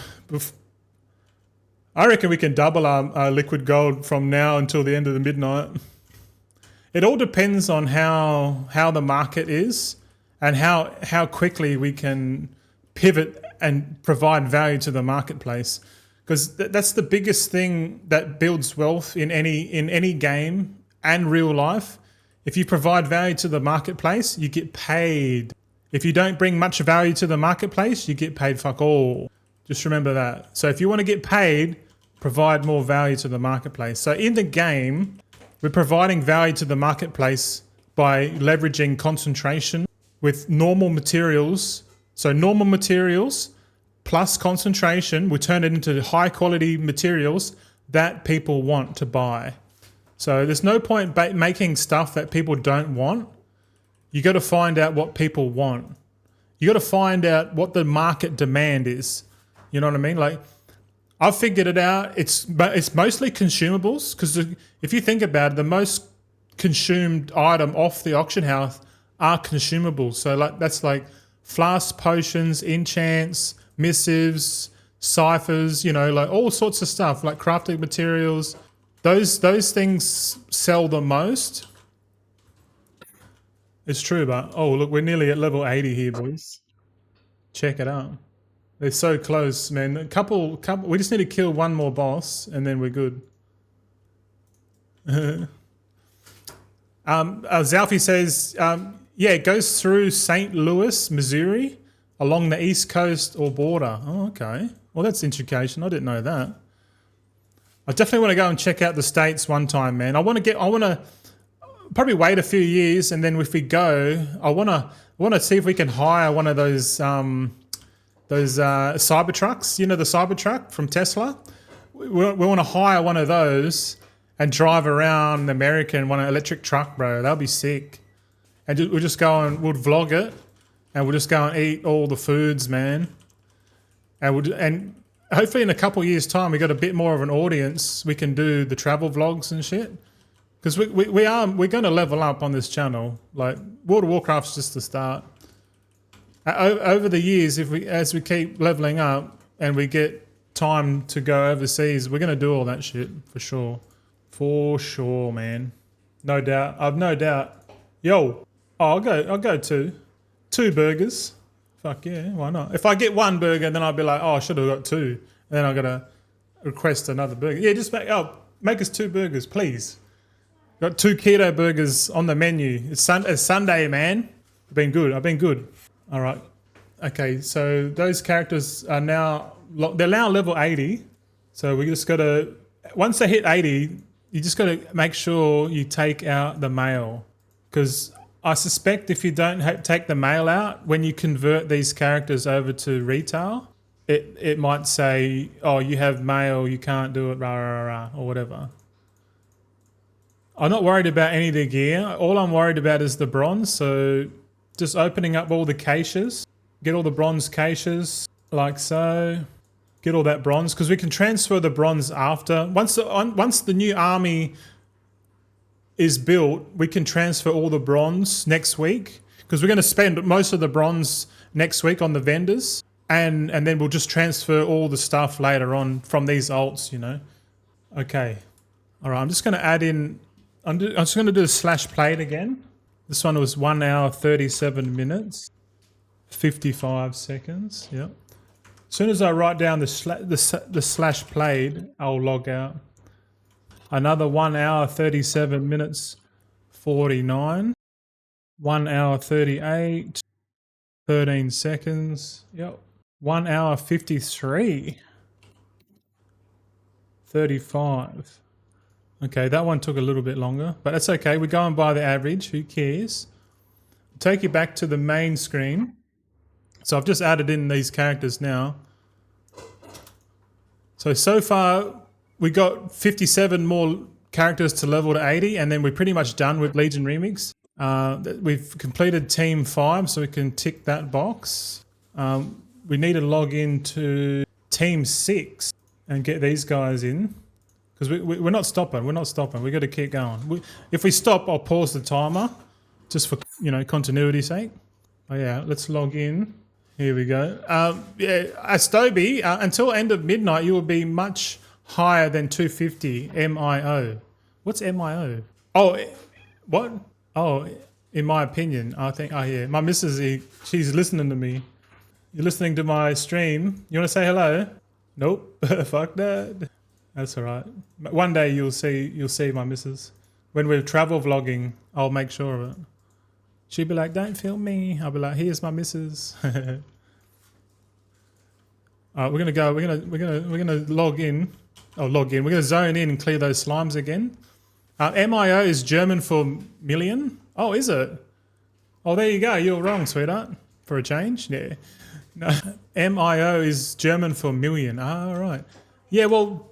I reckon we can double our liquid gold from now until the end of the midnight. It all depends on how the market is and how quickly we can pivot and provide value to the marketplace. Because that's the biggest thing that builds wealth in any game and real life. If you provide value to the marketplace, you get paid. If you don't bring much value to the marketplace, you get paid fuck all. Just remember that. So if you want to get paid, provide more value to the marketplace. So in the game, we're providing value to the marketplace by leveraging concentration with normal materials. So normal materials plus concentration, we turn it into high quality materials that people want to buy. So there's no point making stuff that people don't want. You got to find out what people want. You got to find out what the market demand is. You know what I mean? Like, I've figured it out. It's mostly consumables, because if you think about it, the most consumed item off the auction house are consumables. So like that's like flasks, potions, enchants, missives, ciphers, you know, like all sorts of stuff, like crafting materials. Those things sell the most. It's true, but oh look, we're nearly at level 80 here, boys. Check it out. They're so close, man. A couple. We just need to kill one more boss, and then we're good. Zalfie says, yeah, it goes through St. Louis, Missouri, along the East Coast or border. Oh, okay. Well, that's education. I didn't know that. I definitely want to go and check out the States one time, man. I want to probably wait a few years, and then if we go, I want to see if we can hire one of those Cybertrucks. You know, the Cybertruck from Tesla. We want to hire one of those and drive around America in one electric truck, bro. That'll be sick. And we'll just go and we'll vlog it, and we'll just go and eat all the foods, man. And hopefully in a couple of years' time, we got a bit more of an audience. We can do the travel vlogs and shit. Because we're going to level up on this channel. Like, World of Warcraft's just the start. Over the years, as we keep leveling up and we get time to go overseas, we're going to do all that shit for sure. For sure, man. No doubt. I've no doubt. Yo, I'll go two burgers. Fuck yeah, why not? If I get one burger, then I'll be like, oh, I should have got two. And then I got to request another burger. Yeah, just make us two burgers, please. Got 2 keto burgers on the menu. It's Sunday, man. I've been good. All right. Okay, so those characters are now level 80. So we just got to, once they hit 80, you just got to make sure you take out the mail. Because I suspect if you don't take the mail out, when you convert these characters over to retail, it might say, oh, you have mail, you can't do it, rah, rah, rah, or whatever. I'm not worried about any of the gear. All I'm worried about is the bronze. So just opening up all the caches, get all the bronze caches like so, get all that bronze, because we can transfer the bronze after. Once the new army is built, we can transfer all the bronze next week, because we're going to spend most of the bronze next week on the vendors, and then we'll just transfer all the stuff later on from these alts, you know. Okay. All right, I'm just going to add in, I'm just going to do the slash played again. This one was 1 hour, 37 minutes, 55 seconds. Yep. As soon as I write down the slash played, I'll log out. Another 1 hour, 37 minutes, 49. 1 hour, 38, 13 seconds. Yep. 1 hour, 53, 35. Okay, that one took a little bit longer, but that's okay. We're going by the average. Who cares? I'll take you back to the main screen. So I've just added in these characters now. So far, we got 57 more characters to level to 80, and then we're pretty much done with Legion Remix. We've completed Team 5, so we can tick that box. We need to log into Team 6 and get these guys in. Because we're not stopping. We're got to keep going. If we stop, I'll pause the timer, just for continuity's sake. Oh yeah, let's log in. Here we go. Yeah, Astobi, until end of midnight, you will be much higher than 250 MIO. What's MIO? Oh, what? Oh, in my opinion, I think. Oh yeah, my missus, she's listening to me. You're listening to my stream. You want to say hello? Nope. Fuck that. That's all right. One day you'll see my missus. When we're travel vlogging, I'll make sure of it. She'll be like, don't film me. I'll be like, here's my missus. We're gonna go. We're gonna log in. Oh, log in. We're gonna zone in and clear those slimes again. MIO is German for million. Oh, is it? Oh, there you go. You're wrong, sweetheart. For a change, yeah. No, MIO is German for million. All right. Yeah. Well,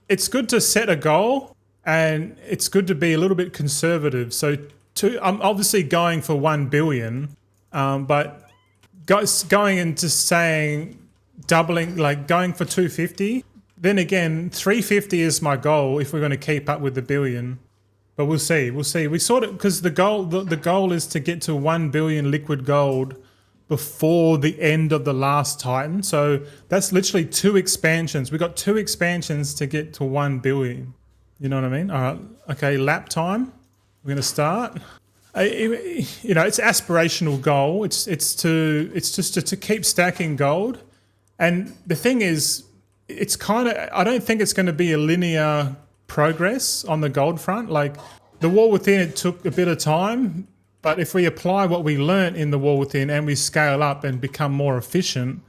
it's good to set a goal, and it's good to be a little bit conservative. So, I'm obviously going for 1 billion, but going into saying doubling, like going for 250. Then again, 350 is my goal if we're going to keep up with the billion. But we'll see. We'll see. We sort of, because the goal is to get to 1 billion liquid gold before the end of the last Titan. So that's literally 2 expansions. We've got 2 expansions to get to 1 billion. You know what I mean? All right. Okay, lap time. We're going to start. You know, it's aspirational goal. It's just to keep stacking gold. And the thing is, it's kind of, I don't think it's going to be a linear progress on the gold front. Like the War Within, it took a bit of time, but if we apply what we learnt in the War Within and we scale up and become more efficient,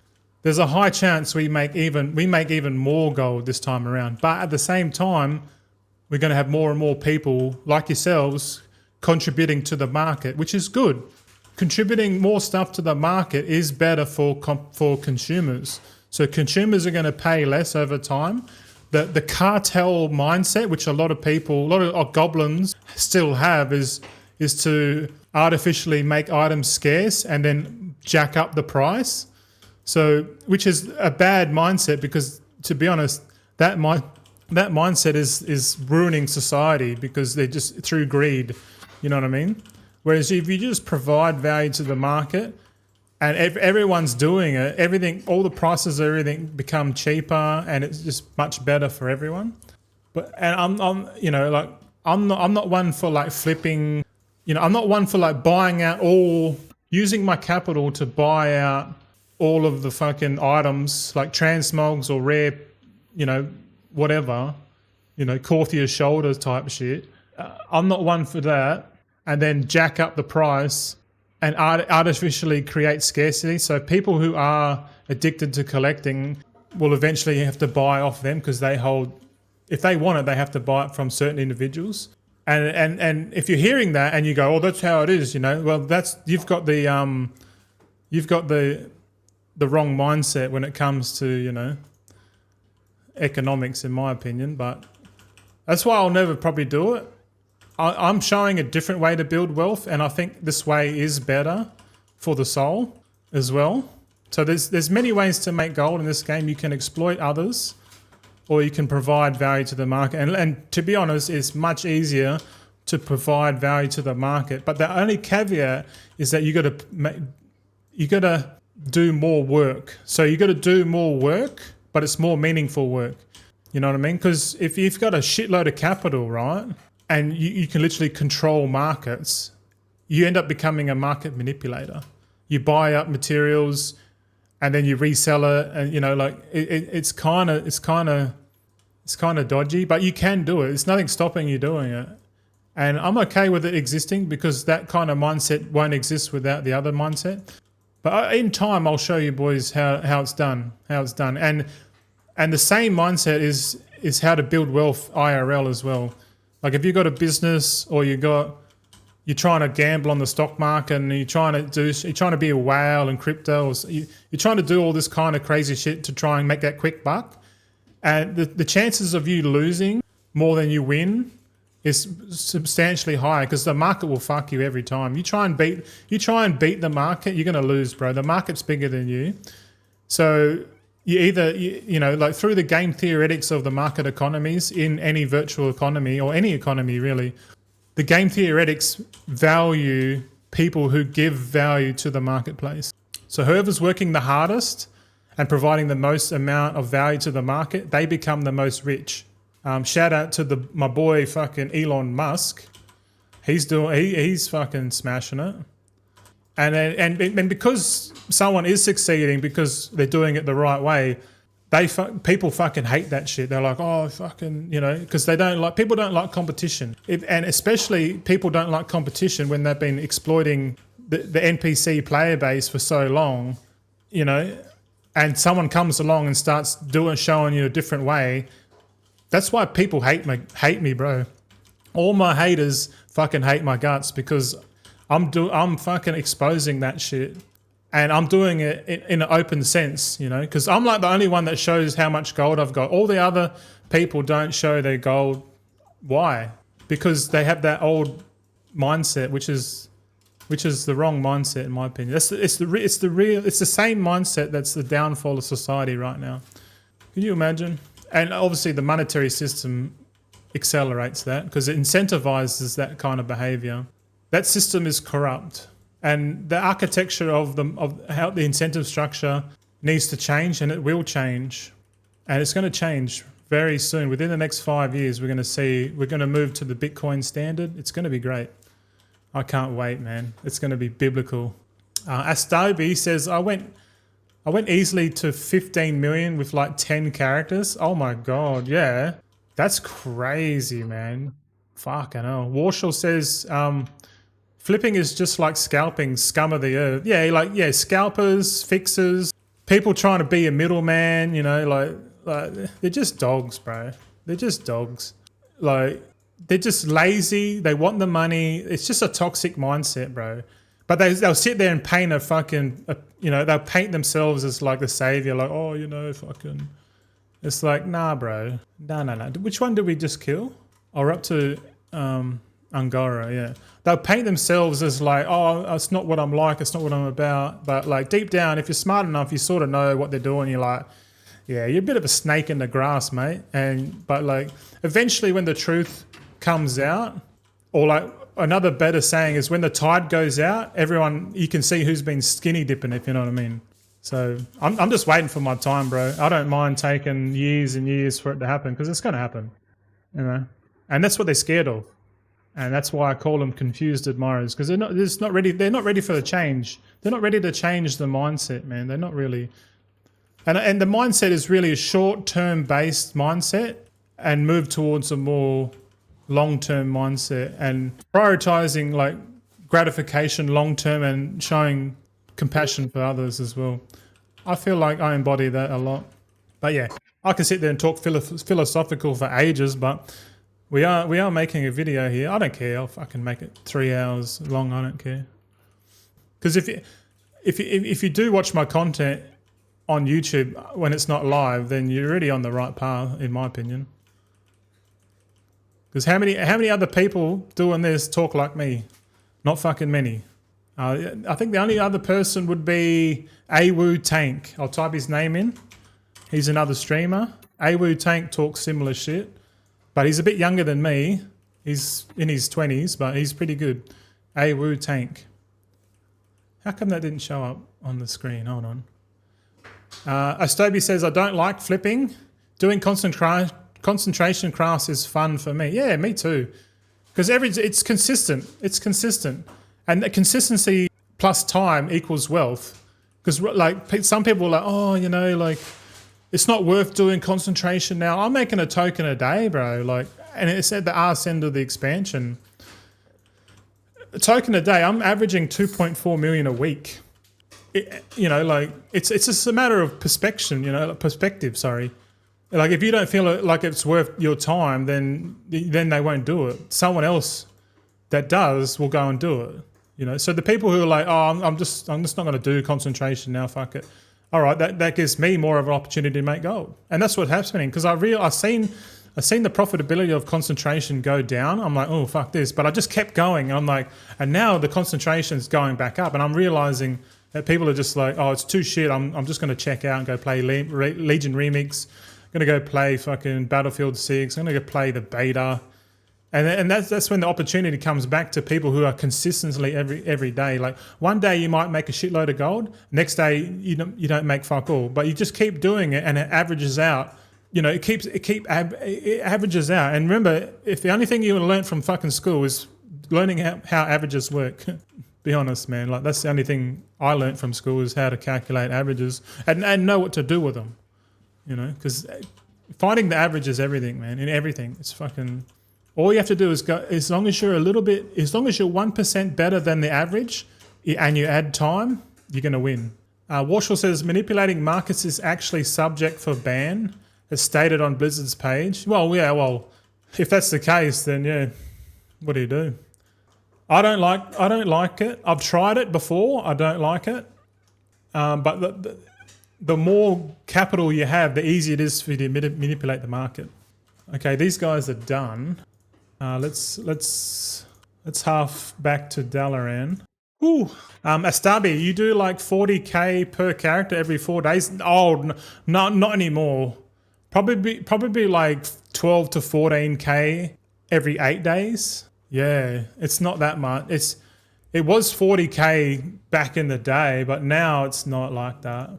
there's a high chance we make even more gold this time around. But at the same time, we're going to have more and more people like yourselves contributing to the market, which is good. Contributing more stuff to the market is better for consumers. So consumers are going to pay less over time. The cartel mindset, which a lot of goblins still have, is to artificially make items scarce and then jack up the price. So, which is a bad mindset, because to be honest, that mindset is ruining society, because they're just through greed. You know what I mean? Whereas if you just provide value to the market and everyone's doing it, all the prices of everything become cheaper, and it's just much better for everyone. I'm not one for like flipping. You know, I'm not one for like buying out using my capital to buy out all of the fucking items like transmogs or rare, you know, whatever, you know, Corthia's shoulders type shit. I'm not one for that. And then jack up the price and artificially create scarcity. So people who are addicted to collecting will eventually have to buy off them, because if they want it, they have to buy it from certain individuals. And if you're hearing that and you go, oh, that's how it is, you know, well, you've got the wrong mindset when it comes to, you know, economics, in my opinion. But that's why I'll never probably do it. I'm showing a different way to build wealth, and I think this way is better for the soul as well. So there's many ways to make gold in this game. You can exploit others, or you can provide value to the market. And to be honest, it's much easier to provide value to the market. But the only caveat is that you got to do more work. So you got to do more work, but it's more meaningful work. You know what I mean? Because if you've got a shitload of capital, right, and you can literally control markets, you end up becoming a market manipulator. You buy up materials and then you resell it, and you know, like it's kind of dodgy, but you can do it. There's nothing stopping you doing it. And I'm okay with it existing, because that kind of mindset won't exist without the other mindset. But in time, I'll show you boys how it's done, And the same mindset is how to build wealth IRL as well. Like if you've got a business, or you're trying to gamble on the stock market, and you're trying to be a whale in crypto, or you're trying to do all this kind of crazy shit to try and make that quick buck. And the chances of you losing more than you win is substantially higher, because the market will fuck you every time. You try and beat the market, you're going to lose, bro. The market's bigger than you. So you know, like through the game theoretics of the market economies in any virtual economy, or any economy really, the game theoretics value people who give value to the marketplace. So whoever's working the hardest and providing the most amount of value to the market, they become the most rich. Shout out to my boy fucking Elon Musk. He's fucking smashing it. And because someone is succeeding because they're doing it the right way, people fucking hate that shit. They're like, oh, fucking, you know, because people don't like competition. And especially people don't like competition when they've been exploiting the NPC player base for so long, you know. and someone comes along and starts showing you a different way, that's why people hate me, bro. All my haters fucking hate my guts because I'm fucking exposing that shit. And I'm doing it in an open sense, you know, because I'm like the only one that shows how much gold I've got. All the other people don't show their gold. Why? Because they have that old mindset, which is the wrong mindset in my opinion. It's the same mindset that's the downfall of society right now. Can you imagine? And obviously the monetary system accelerates that because it incentivizes that kind of behavior. That system is corrupt. And the architecture of how the incentive structure needs to change, and it will change. And it's going to change very soon. Within the next 5 years, we're going to move to the Bitcoin standard. It's going to be great. I can't wait, man. It's going to be biblical. Astobi says, I went easily to 15 million with like 10 characters. Oh my God, yeah. That's crazy, man. Fucking hell. Warshall says, flipping is just like scalping, scum of the earth. Yeah, scalpers, fixers, people trying to be a middleman, you know, like they're just dogs, bro. They're just dogs. Like, they're just lazy. They want the money. It's just a toxic mindset, bro. But they'll sit there and paint they'll paint themselves as like the savior, like, oh, you know, fucking. It's like, nah, bro. Nah. Which one did we just kill? Oh, we're up to Angora, yeah. They'll paint themselves as like, oh, it's not what I'm like, it's not what I'm about. But like deep down, if you're smart enough, you sort of know what they're doing. You're like, yeah, you're a bit of a snake in the grass, mate. But like eventually when the truth comes out, or like another better saying is when the tide goes out, you can see who's been skinny dipping, if you know what I mean. So I'm just waiting for my time, bro. I don't mind taking years and years for it to happen because it's going to happen, you know. And that's what they're scared of. And that's why I call them confused admirers, because they're not ready for the change. They're not ready to change the mindset, man. They're not really. And the mindset is really a short-term based mindset and move towards a more long-term mindset and prioritizing like gratification long-term and showing compassion for others as well. I feel like I embody that a lot. But yeah, I can sit there and talk philosophical for ages, but we are making a video here. I don't care. I'll fucking make it 3 hours long. I don't care. Because if you do watch my content on YouTube when it's not live, then you're already on the right path, in my opinion. Because how many other people doing this talk like me? Not fucking many. I think the only other person would be Awu Tank. I'll type his name in. He's another streamer. Awu Tank talks similar shit. But he's a bit younger than me. He's in his 20s, but he's pretty good. Awu Tank. How come that didn't show up on the screen? Hold on. Astobi says, I don't like flipping. Doing concentration crafts is fun for me. Yeah, me too. Because it's consistent. It's consistent. And the consistency plus time equals wealth. Because like some people are like, oh, you know, like, it's not worth doing concentration now. I'm making a token a day, bro. Like, and it's at the arse end of the expansion. A token a day, I'm averaging 2.4 million a week. You know, like it's just a matter of perspective, sorry. Like if you don't feel like it's worth your time, then they won't do it. Someone else that does will go and do it. You know, so the people who are like, oh, I'm just not going to do concentration now, fuck it. All right, that gives me more of an opportunity to make gold. And that's what's happening because I've seen the profitability of concentration go down. I'm like, oh, fuck this. But I just kept going. I'm like, and now the concentration's going back up. And I'm realizing that people are just like, oh, it's too shit. I'm just going to check out and go play Legion Remix. I'm going to go play fucking Battlefield 6. I'm going to go play the beta. And that's when the opportunity comes back to people who are consistently every day. Like one day you might make a shitload of gold, next day you don't make fuck all, but you just keep doing it and it averages out. You know, it averages out. And remember, if the only thing you learn from fucking school is learning how averages work, be honest, man. Like that's the only thing I learned from school is how to calculate averages and know what to do with them. You know, because finding the average is everything, man. In everything, it's fucking. All you have to do is go, as long as you're 1% better than the average and you add time, you're going to win. Warshall says manipulating markets is actually subject for ban, as stated on Blizzard's page. Well, yeah, well, if that's the case, then yeah, what do you do? I don't like it. I've tried it before. I don't like it. But the more capital you have, the easier it is for you to manipulate the market. Okay, these guys are done. Let's half back to Dalaran. Ooh, Astabi, you do like 40k per character every 4 days? Oh, not anymore. Probably like 12 to 14k every 8 days. Yeah, it's not that much. It was 40k back in the day, but now it's not like that.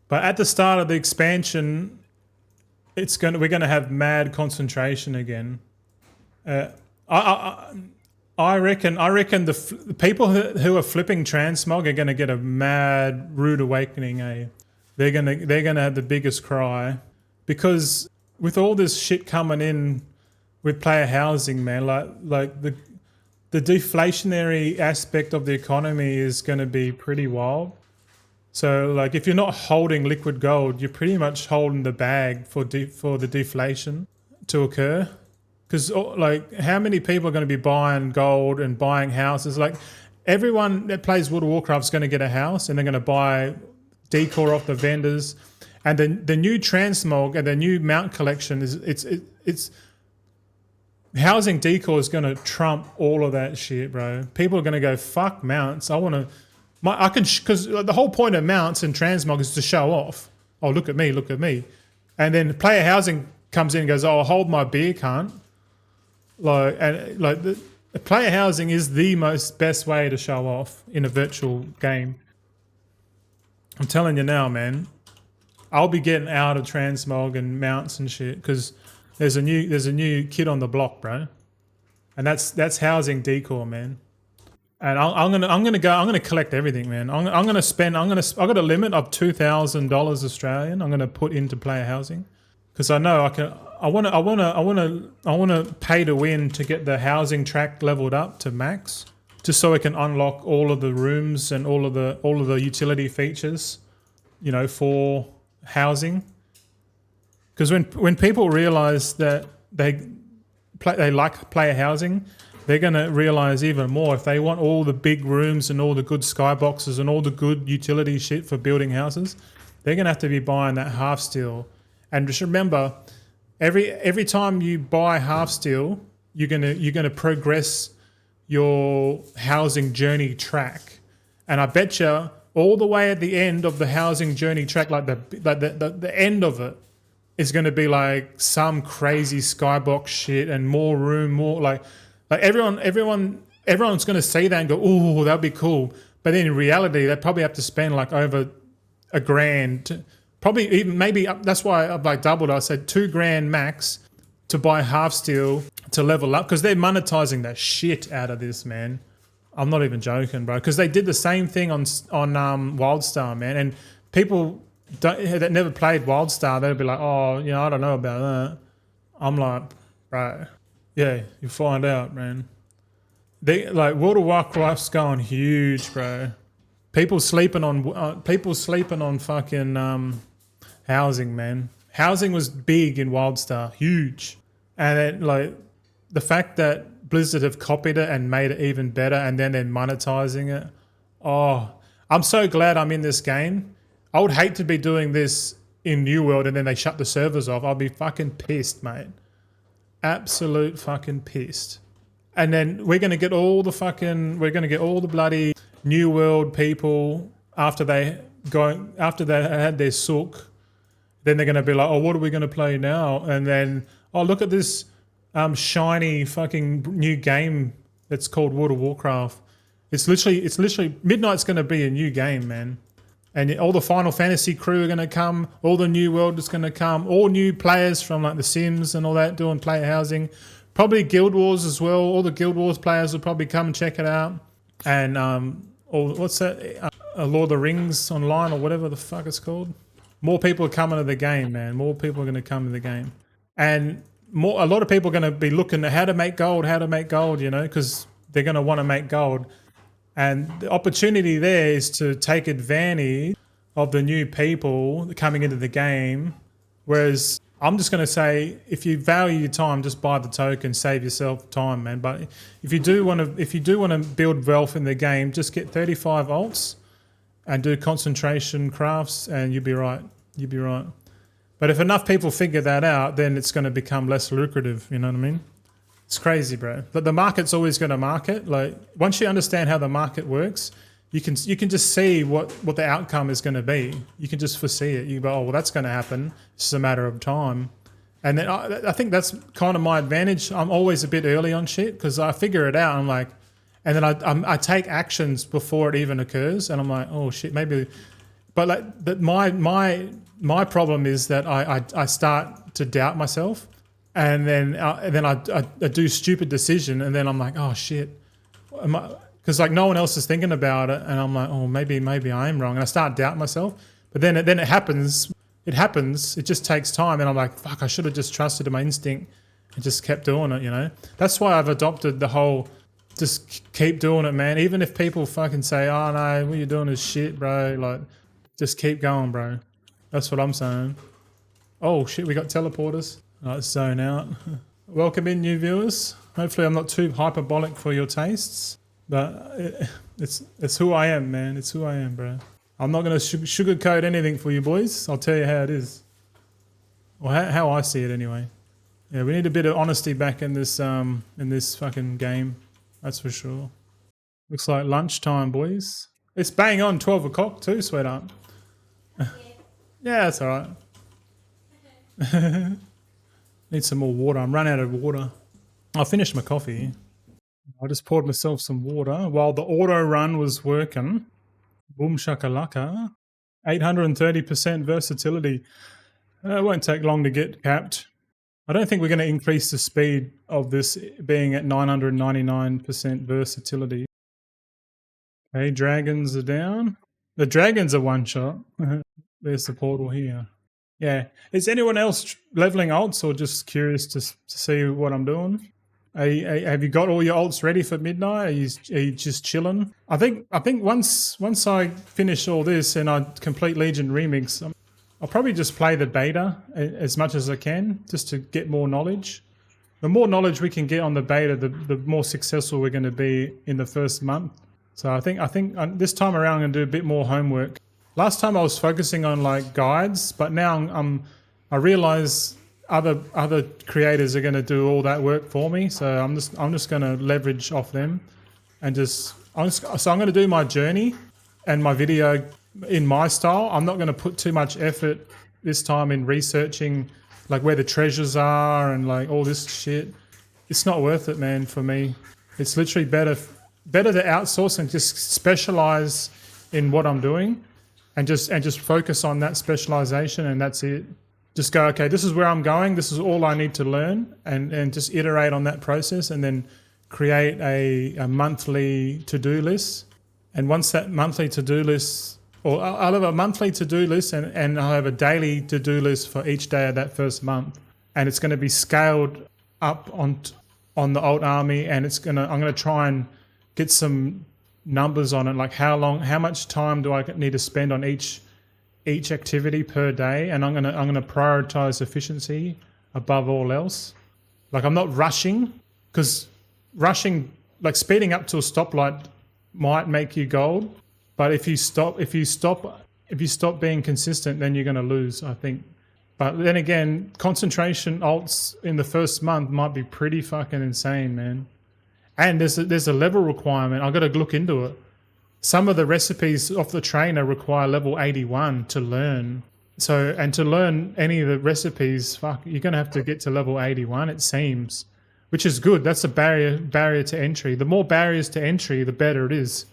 But at the start of the expansion, we're gonna have mad concentration again. I reckon the people who are flipping transmog are gonna get a mad rude awakening. They're gonna have the biggest cry, because with all this shit coming in with player housing, man, like the deflationary aspect of the economy is gonna be pretty wild. So like if you're not holding liquid gold, you're pretty much holding the bag for the deflation to occur. Because like, how many people are going to be buying gold and buying houses? Like, everyone that plays World of Warcraft is going to get a house, and they're going to buy decor off the vendors. And then the new transmog and the new mount collection it's housing decor is going to trump all of that shit, bro. People are going to go, fuck mounts. Because the whole point of mounts and transmog is to show off. Oh, look at me, look at me. And then player housing comes in and goes, oh, hold my beer, cunt. The player housing is the best way to show off in a virtual game. I'm telling you now, man. I'll be getting out of transmog and mounts and shit, because there's a new kid on the block, bro, and that's housing decor, man. And I'm gonna collect everything, man. I've got a limit of $2,000 Australian. I'm gonna put into player housing, because I know I can. I want to pay to win to get the housing track leveled up to max, just so I can unlock all of the rooms and all of the utility features, you know, for housing. Because when people realize that they like player housing, they're gonna realize even more. If they want all the big rooms and all the good skyboxes and all the good utility shit for building houses, they're gonna have to be buying that half steel. And just remember, every time you buy half steel, you're gonna progress your housing journey track. And I bet you all the way at the end of the housing journey track, like the end of it, is going to be like some crazy skybox shit and more room, more like everyone's going to see that and go, "Ooh, that'd be cool." But then in reality, they probably have to spend like over $1,000, probably even maybe that's why I've like doubled. I said $2,000 max to buy half steel to level up, because they're monetizing the shit out of this, man. I'm not even joking, bro. Because they did the same thing on WildStar, man, and people that never played WildStar, they'd be like, "Oh, you know, I don't know about that." I'm like, bro, yeah, you find out, man. Like World of Warcraft's going huge, bro. People sleeping on fucking housing, man. Housing was big in WildStar, huge, and it, like the fact that Blizzard have copied it and made it even better, and then they're monetizing it. Oh, I'm so glad I'm in this game. I would hate to be doing this in New World and then they shut the servers off. I'll be fucking pissed, mate. Absolute fucking pissed. And then we're gonna get all the bloody New World people after they had their sook. Then they're gonna be like, "Oh, what are we gonna play now?" And then, "Oh, look at this shiny fucking new game that's called World of Warcraft." It's literally Midnight's gonna be a new game, man. And all the Final Fantasy crew are going to come. All the New World is going to come. All new players from like The Sims and all that doing player housing. Probably Guild Wars as well. All the Guild Wars players will probably come and check it out. And what's that? Lord of the Rings Online or whatever the fuck it's called. More people are coming to the game, man. More people are going to come to the game. And a lot of people are going to be looking at how to make gold, you know, because they're going to want to make gold. And the opportunity there is to take advantage of the new people coming into the game. Whereas I'm just going to say, if you value your time, just buy the token, save yourself time, man. But if you do want to build wealth in the game, just get 35 alts and do concentration crafts, and you'll be right. You'll be right. But if enough people figure that out, then it's going to become less lucrative. You know what I mean? It's crazy, bro. But the market's always going to market. Like once you understand how the market works, you can just see what the outcome is going to be. You can just foresee it. You go, oh well, that's going to happen. It's just a matter of time. And then I think that's kind of my advantage. I'm always a bit early on shit because I figure it out. I'm like, and then I take actions before it even occurs, and I'm like, oh shit, maybe. But like, but my problem is that I start to doubt myself. And then I do stupid decision, and then I'm like, oh shit, because like no one else is thinking about it, and I'm like, oh maybe I am wrong, and I start doubting myself. But then it happens. It happens. It just takes time, and I'm like, fuck, I should have just trusted my instinct and just kept doing it. You know, that's why I've adopted the whole just keep doing it, man. Even if people fucking say, oh no, what you're doing is shit, bro. Like, just keep going, bro. That's what I'm saying. Oh shit, we got teleporters. Let's zone out. Welcome in, new viewers. Hopefully I'm not too hyperbolic for your tastes, but it's who I am, man. It's who I am, bro. I'm not going to sugarcoat anything for you boys. I'll tell you how it is, or how I see it anyway. Yeah, we need a bit of honesty back in this fucking game. That's for sure. Looks like lunchtime, boys. It's bang on 12 o'clock too, sweetheart. Yeah, that's all right. Need some more water. I'm running out of water. I finished my coffee. I just poured myself some water while the auto run was working. Boom shakalaka. 830% versatility. It won't take long to get capped. I don't think we're going to increase the speed of this being at 999% versatility. Okay, dragons are down. The dragons are one shot. There's the portal here. Yeah. Is anyone else leveling alts or just curious to see what I'm doing? Have you got all your alts ready for midnight? Are you just chilling? I think once I finish all this and I complete Legion Remix, I'll probably just play the beta as much as I can just to get more knowledge. The more knowledge we can get on the beta, the more successful we're going to be in the first month. So I think this time around I'm going to do a bit more homework. Last time I was focusing on like guides, but now I realize other creators are going to do all that work for me. So I'm just going to leverage off them, and so I'm going to do my journey and my video in my style. I'm not going to put too much effort this time in researching like where the treasures are and like all this shit. It's not worth it, man, for me. It's literally better to outsource and just specialize in what I'm doing. And just focus on that specialization, and that's it. Just go, okay, this is where I'm going. This is all I need to learn, and just iterate on that process, and then create a monthly to-do list. And once that monthly to-do list, or I'll have a monthly to-do list, and I'll have a daily to-do list for each day of that first month, and it's going to be scaled up on the alt army, and I'm going to try and get some numbers on it, like how much time do I need to spend on each activity per day, and I'm gonna prioritize efficiency above all else. Like I'm not rushing, because rushing, like speeding up to a stoplight might make you gold, but if you stop being consistent, then you're gonna lose, I think. But then again, concentration alts in the first month might be pretty fucking insane, man. And there's a level requirement. I've got to look into it. Some of the recipes off the trainer require level 81 to learn. So, and to learn any of the recipes, fuck, you're going to have to get to level 81, it seems, which is good. That's a barrier to entry. The more barriers to entry, the better it is.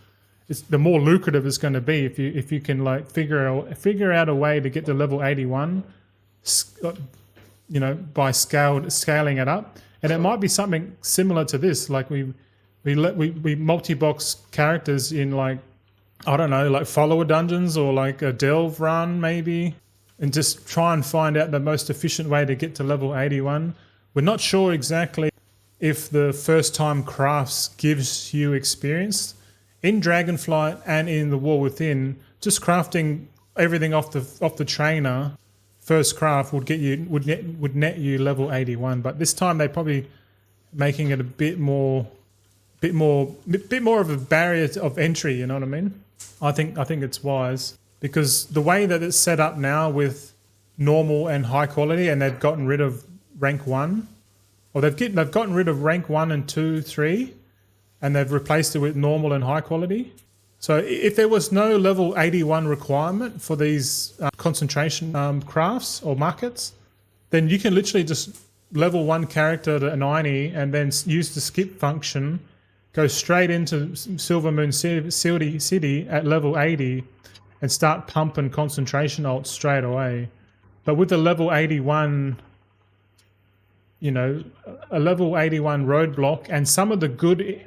The more lucrative it's going to be if you can like figure out a way to get to level 81, you know, by scaling it up. And it might be something similar to this, like we multi-box characters in like, I don't know, like follower dungeons or like a delve run maybe, and just try and find out the most efficient way to get to level 81. We're not sure exactly if the first time crafts gives you experience. in Dragonflight and in the War Within, just crafting everything off the trainer first craft would net you level 81. But this time they probably making it a bit more of a barrier of entry. You know what I mean? I think it's wise because the way that it's set up now with normal and high quality, and they've gotten rid of rank 1, or they've gotten rid of rank 1 and 2, 3, and they've replaced it with normal and high quality. So if there was no level 81 requirement for these concentration crafts or markets, then you can literally just level 1 character to 90 and then use the skip function, go straight into Silvermoon City at level 80 and start pumping concentration ults straight away. But with the level 81, you know, a level 81 roadblock, and some of the good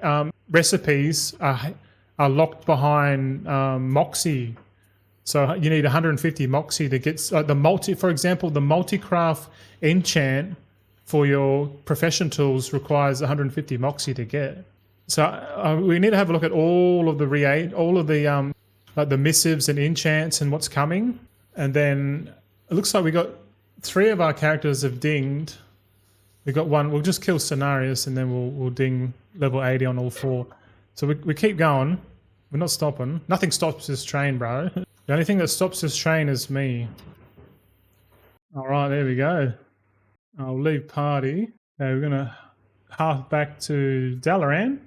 recipes are locked behind Moxie. So you need 150 Moxie to get for example, the multi-craft enchant for your profession tools requires 150 Moxie to get. So we need to have a look at all of the like the missives and enchants and what's coming, and then it looks like we got 3 of our characters have dinged. We got 1. We'll just kill Cenarius and then we'll ding level 80 on all 4. So we keep going. We're not stopping. Nothing stops this train, bro. The only thing that stops this train is me. All right, there we go. I'll leave party. Okay, we're gonna half back to Dalaran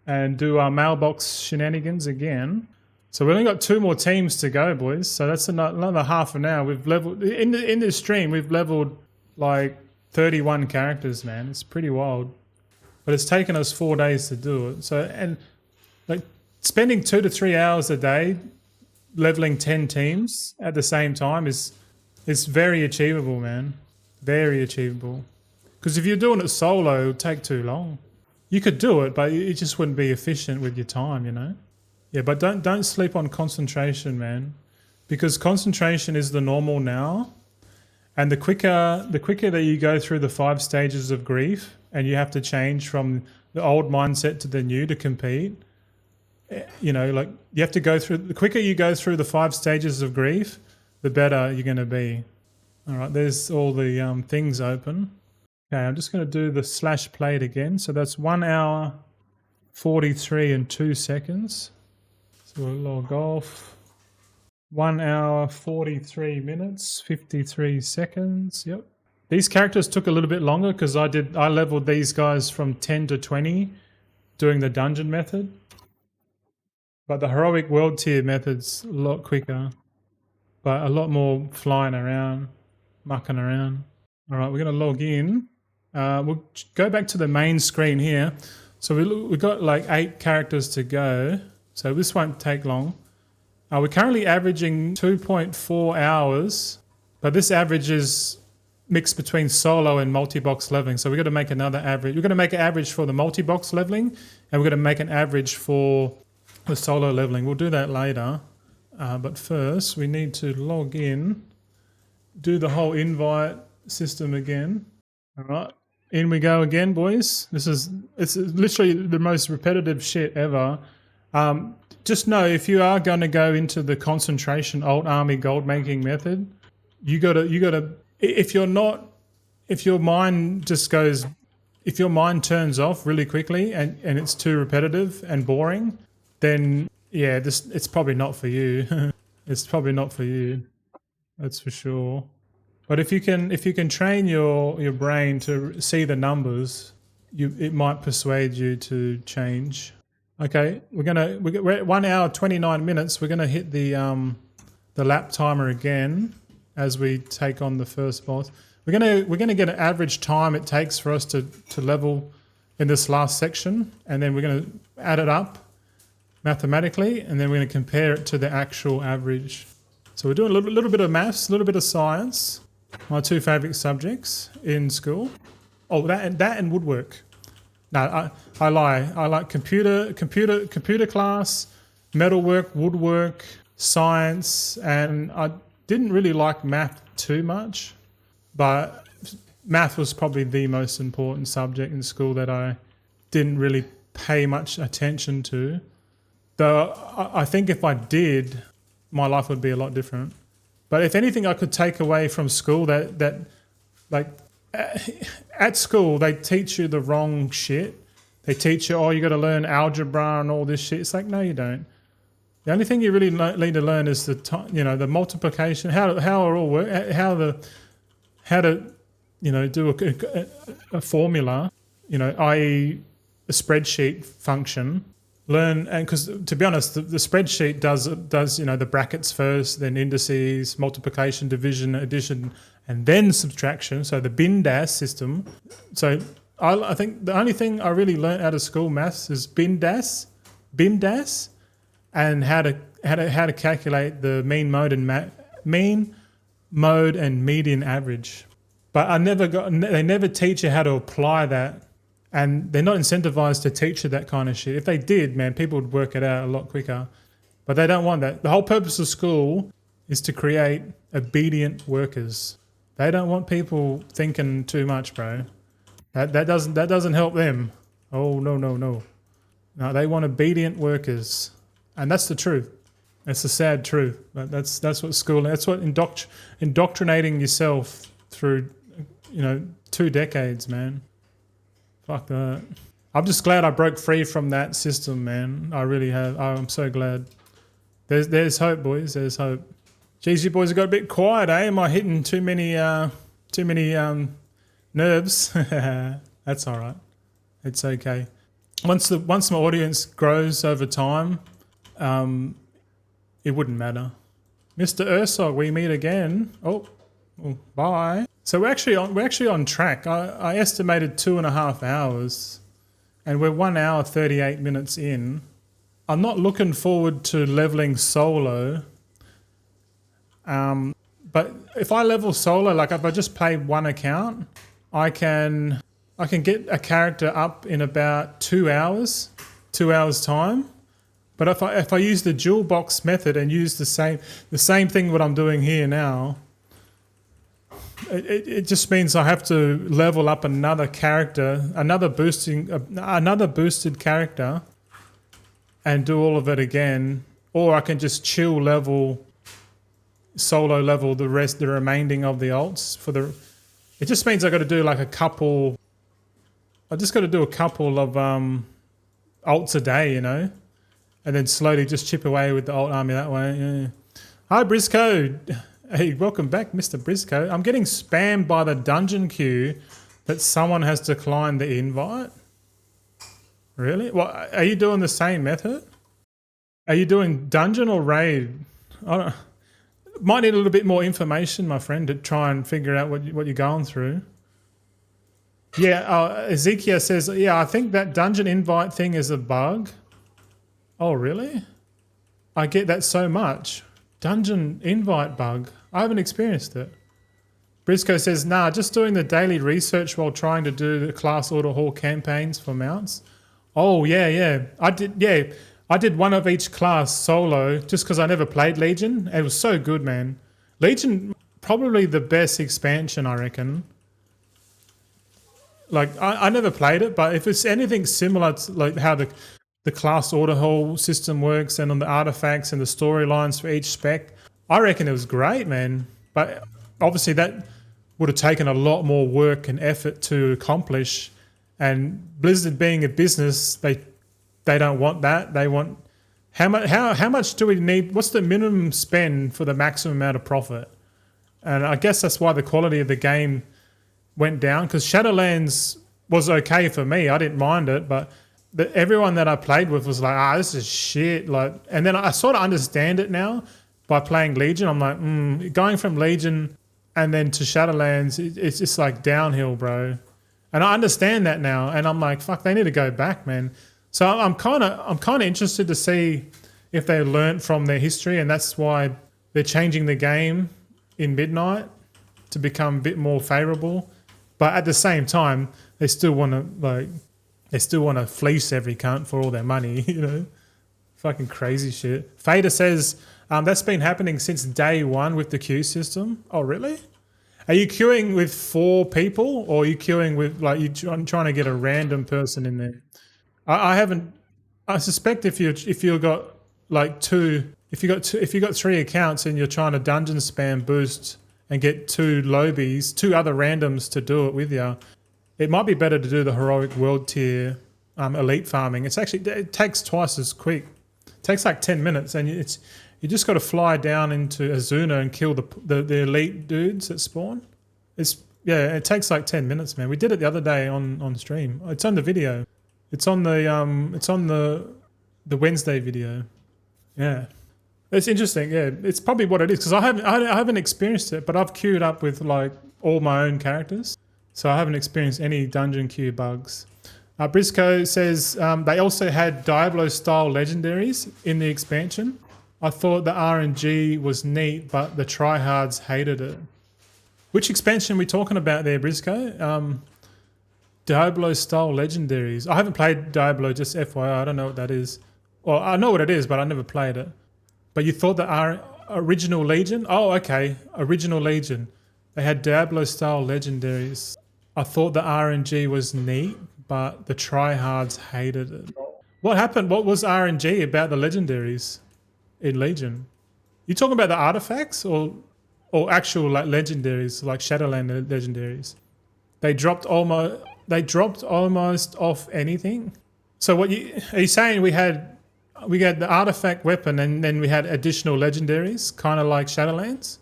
and do our mailbox shenanigans again. So we only got 2 more teams to go, boys. So that's another half an hour. We've leveled in this stream. We've leveled like 31 characters, man. It's pretty wild. But it's taken us 4 days to do it. So, and like spending 2 to 3 hours a day leveling 10 teams at the same time is very achievable, man. Very achievable. Because if you're doing it solo, it would take too long. You could do it, but it just wouldn't be efficient with your time, you know? Yeah, but don't sleep on concentration, man. Because concentration is the normal now. And the quicker that you go through the 5 stages of grief, and you have to change from the old mindset to the new to compete, you know, like you have to go through, the quicker you go through the 5 stages of grief, the better you're going to be. All right, there's all the things open. Okay, I'm just going to do the slash played again. So that's 1 hour, 43 and 2 seconds. So we'll log off. 1 hour, 43 minutes, 53 seconds. Yep. These characters took a little bit longer because I leveled these guys from 10 to 20 doing the dungeon method. But the heroic world tier method's a lot quicker, but a lot more flying around, mucking around. All right, we're going to log in. We'll go back to the main screen here. So we've got like 8 characters to go. So this won't take long. We're currently averaging 2.4 hours, but this average is mixed between solo and multi-box leveling. So we're going to make another average. We're going to make an average for the multi-box leveling, and we're going to make an average for the solo leveling. We'll do that later. But first, we need to log in, do the whole invite system again. All right. In we go again, boys. It's literally the most repetitive shit ever. Just know if you are going to go into the concentration alt army gold making method, you gotta if your mind turns off really quickly and it's too repetitive and boring, then yeah, it's probably not for you. It's probably not for you. That's for sure. But if you can train your brain to see the numbers, it might persuade you to change. Okay, we're at 1 hour 29 minutes. We're gonna hit the lap timer again as we take on the first boss. We're gonna get an average time it takes for us to level in this last section, and then we're gonna add it up mathematically, and then we're gonna compare it to the actual average. So we're doing a little bit of maths, a little bit of science. My 2 favorite subjects in school. Oh, that and woodwork. No, I lie. I like computer class, metalwork, woodwork, science, and I didn't really like math too much, but math was probably the most important subject in school that I didn't really pay much attention to. I think if I did, my life would be a lot different. But if anything I could take away from school, that like at school they teach you the wrong shit. They teach you, oh, you got to learn algebra and all this shit. It's like, no, you don't. The only thing you really need to learn is the multiplication, how it all work, how to do a formula, i.e. a spreadsheet function. Learn, and because to be honest, the spreadsheet does the brackets first, then indices, multiplication, division, addition, and then subtraction. So the BINDAS system. So I think the only thing I really learned out of school maths is BINDAS, and how to calculate the mean mode and median average. But they never teach you how to apply that. And they're not incentivized to teach you that kind of shit. If they did, man, people would work it out a lot quicker. But they don't want that. The whole purpose of school is to create obedient workers. They don't want people thinking too much, bro. That doesn't help them. Oh, no. No, they want obedient workers. And that's the truth. That's the sad truth. But that's what school, that's what indoctrinating yourself through, 2 decades, man. Fuck that. I'm just glad I broke free from that system, man. I really have. I'm so glad. There's hope, boys. There's hope. Jeez, you boys have got a bit quiet, eh? Am I hitting too many nerves? That's all right. It's okay. Once my audience grows over time, it wouldn't matter. Mr. Ursog, we meet again. Oh, bye. So we're actually on track. I estimated 2.5 hours, and we're 1 hour 38 minutes in. I'm not looking forward to leveling solo. But if I level solo, like if I just play one account, I can get a character up in about 2 hours, 2 hours time. But if I use the dual box method and use the same thing what I'm doing here now, it just means I have to level up another character, another boosted character, and do all of it again. Or I can just solo level the remaining of the alts it just means I got to do like a couple of alts a day, and then slowly just chip away with the alt army that way. Yeah. Hi Briscoe. Hey, welcome back, Mr. Briscoe. I'm getting spammed by the dungeon queue that someone has declined the invite. Really? Well, are you doing the same method? Are you doing dungeon or raid? Might need a little bit more information, my friend, to try and figure out what you're going through. Yeah, Ezekiel says, yeah, I think that dungeon invite thing is a bug. Oh, really? I get that so much. Dungeon invite bug. I haven't experienced it. Briscoe says, nah, just doing the daily research while trying to do the class order hall campaigns for mounts. Oh, yeah. I did one of each class solo just because I never played Legion. It was so good, man. Legion, probably the best expansion, I reckon. Like, I never played it, but if it's anything similar to like how the class order hall system works and on the artifacts and the storylines for each spec, I reckon it was great, man. But obviously that would have taken a lot more work and effort to accomplish. And Blizzard being a business, they don't want that. They want how much do we need? What's the minimum spend for the maximum amount of profit? And I guess that's why the quality of the game went down, because Shadowlands was okay for me. I didn't mind it, but everyone that I played with was like, this is shit. Like, and then I sort of understand it now by playing Legion. I'm like, going from Legion and then to Shadowlands, it's just like downhill, bro. And I understand that now, and I'm like, fuck, they need to go back, man. So I'm kind of interested to see if they learnt from their history, and that's why they're changing the game in Midnight to become a bit more favourable. But at the same time, they still want to fleece every cunt for all their money, Fucking crazy shit. Fader says that's been happening since day one with the queue system. Oh, really? Are you queuing with 4 people, or are you queuing with, like, you trying to get a random person in there? I haven't I suspect if you got like if you got 3 accounts and you're trying to dungeon spam boost and get 2 lobies, 2 other randoms to do it with you, it might be better to do the heroic world tier elite farming. It takes twice as quick. It takes like 10 minutes, and you just got to fly down into Azsuna and kill the elite dudes that spawn. It takes like 10 minutes, man. We did it the other day on stream. It's on the video. It's on the Wednesday video. Yeah. It's interesting, yeah. It's probably what it is, because I haven't experienced it, but I've queued up with like all my own characters, so I haven't experienced any dungeon queue bugs. Briscoe says they also had Diablo-style legendaries in the expansion. I thought the RNG was neat, but the tryhards hated it. Which expansion are we talking about there, Briscoe? Diablo-style legendaries. I haven't played Diablo, just FYI. I don't know what that is. Well, I know what it is, but I never played it. But you thought the original Legion? Oh, okay. Original Legion. They had Diablo-style legendaries. I thought the RNG was neat, but the tryhards hated it. What happened? What was RNG about the legendaries in Legion? You talking about the artifacts or actual like legendaries, like Shadowland legendaries? They dropped almost off anything. So are you saying we had the artifact weapon and then we had additional legendaries, kind of like Shadowlands,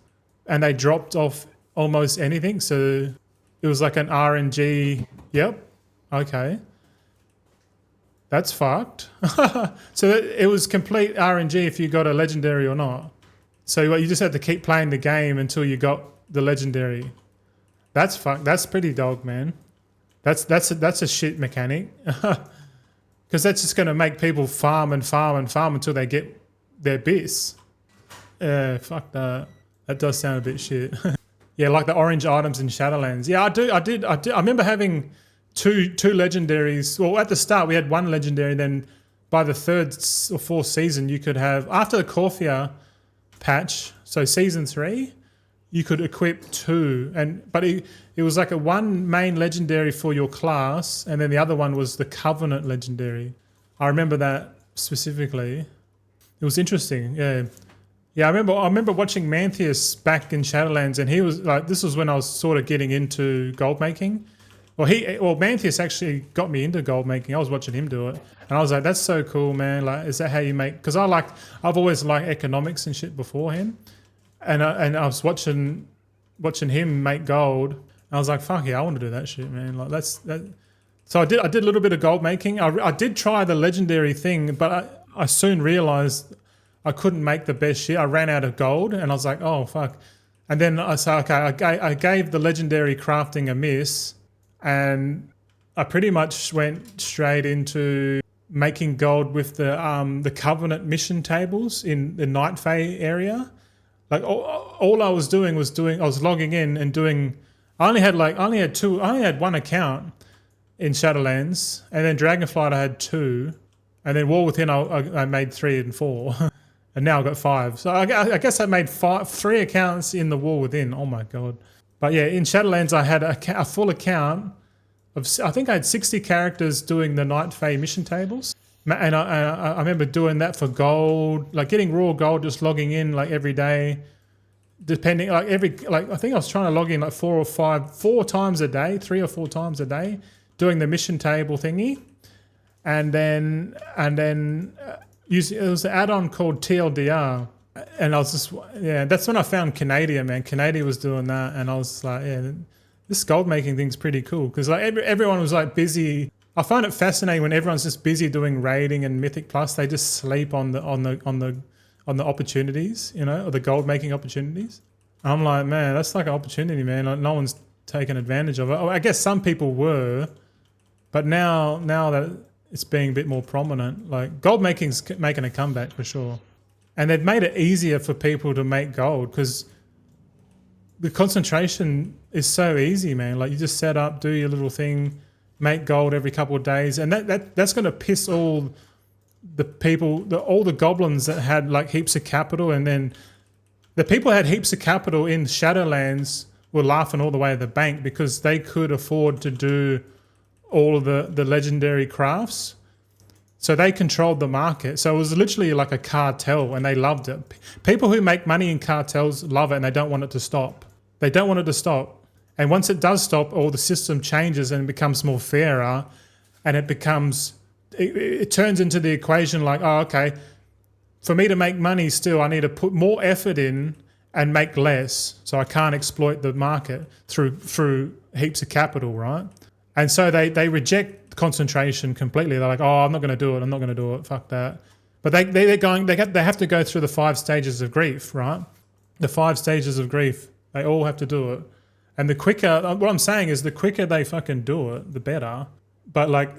and they dropped off almost anything? So it was like an RNG. Yep. Okay. That's fucked. So it was complete RNG if you got a legendary or not. So you just had to keep playing the game until you got the legendary. That's fucked. That's pretty dog, man. That's a shit mechanic. Because that's just going to make people farm and farm and farm until they get their bis. Fuck that. That does sound a bit shit. Yeah, like the orange items in Shadowlands. Yeah, I did. I remember having two legendaries. Well, at the start we had one legendary. Then by the 3rd or 4th season, you could have, after the Corphia patch, so season 3, you could equip 2, but it was like a one main legendary for your class, and then the other one was the Covenant legendary. I remember that specifically. It was interesting. Yeah. I remember watching Mantheus back in Shadowlands, and he was like, this was when I was sort of getting into gold making. Well, Mantheus actually got me into gold making. I was watching him do it, and I was like, that's so cool, man. Like, is that how you make? Because I've always liked economics and shit before him. And I was watching him make gold. And I was like, fuck yeah, I want to do that shit, man. Like that. So I did a little bit of gold making. I did try the legendary thing, but I soon realized I couldn't make the best shit. I ran out of gold, and I was like, oh fuck. And then I said, okay, I gave the legendary crafting a miss, and I pretty much went straight into making gold with the Covenant mission tables in the Night Fae area. Like all I was doing was I was logging in and doing. I only had one account in Shadowlands, and then Dragonflight I had 2, and then War Within I made 3 and 4, and now I've got 5. So I guess I made 3 accounts in the War Within. Oh my god! But yeah, in Shadowlands I had a full account of, I think I had 60 characters doing the Night Fae mission tables. And I remember doing that for gold, like getting raw gold, just logging in like every day, depending I think I was trying to log in like 4 times a day, 3 or 4 times a day, doing the mission table thingy, and then it was an add-on called TLDR, and I was just that's when I found Canadian, man. Canadian was doing that, and I was like, yeah, this gold making thing's pretty cool, because like everyone was like busy. I find it fascinating when everyone's just busy doing raiding and Mythic Plus. They just sleep on the opportunities, or the gold making opportunities. And I'm like, man, that's like an opportunity, man. Like, no one's taken advantage of it. I guess some people were, but now that it's being a bit more prominent, like gold making's making a comeback for sure. And they've made it easier for people to make gold, because the concentration is so easy, man. Like, you just set up, do your little thing, make gold every couple of days, and that's going to piss all the people, all the goblins that had like heaps of capital, and then the people that had heaps of capital in Shadowlands were laughing all the way to the bank, because they could afford to do all of the legendary crafts. So they controlled the market. So it was literally like a cartel, and they loved it. People who make money in cartels love it, and they don't want it to stop. They don't want it to stop. And once it does stop, all the system changes and it becomes more fairer, and it turns into the equation like, oh, okay, for me to make money still, I need to put more effort in and make less. So I can't exploit the market through heaps of capital, right? And so they reject concentration completely. They're like, oh, I'm not going to do it. I'm not going to do it. Fuck that. But they have to go through the 5 stages of grief, right? The 5 stages of grief. They all have to do it. And the quicker, what I'm saying is the quicker they fucking do it, the better. But like,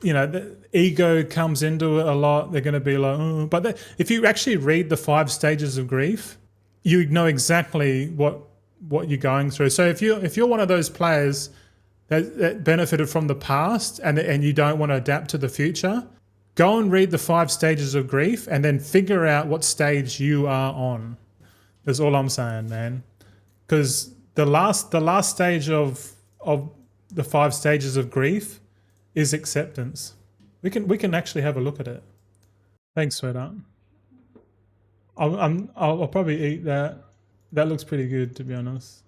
you know, the ego comes into it a lot. They're going to be like, oh. But if you actually read the 5 stages of grief, you know exactly what you're going through. So if you're one of those players that benefited from the past and you don't want to adapt to the future, go and read the 5 stages of grief and then figure out what stage you are on. That's all I'm saying, man. Because the last stage of the 5 stages of grief is acceptance. We can actually have a look at it. Thanks, sweetheart. I'll probably eat that. That looks pretty good, to be honest.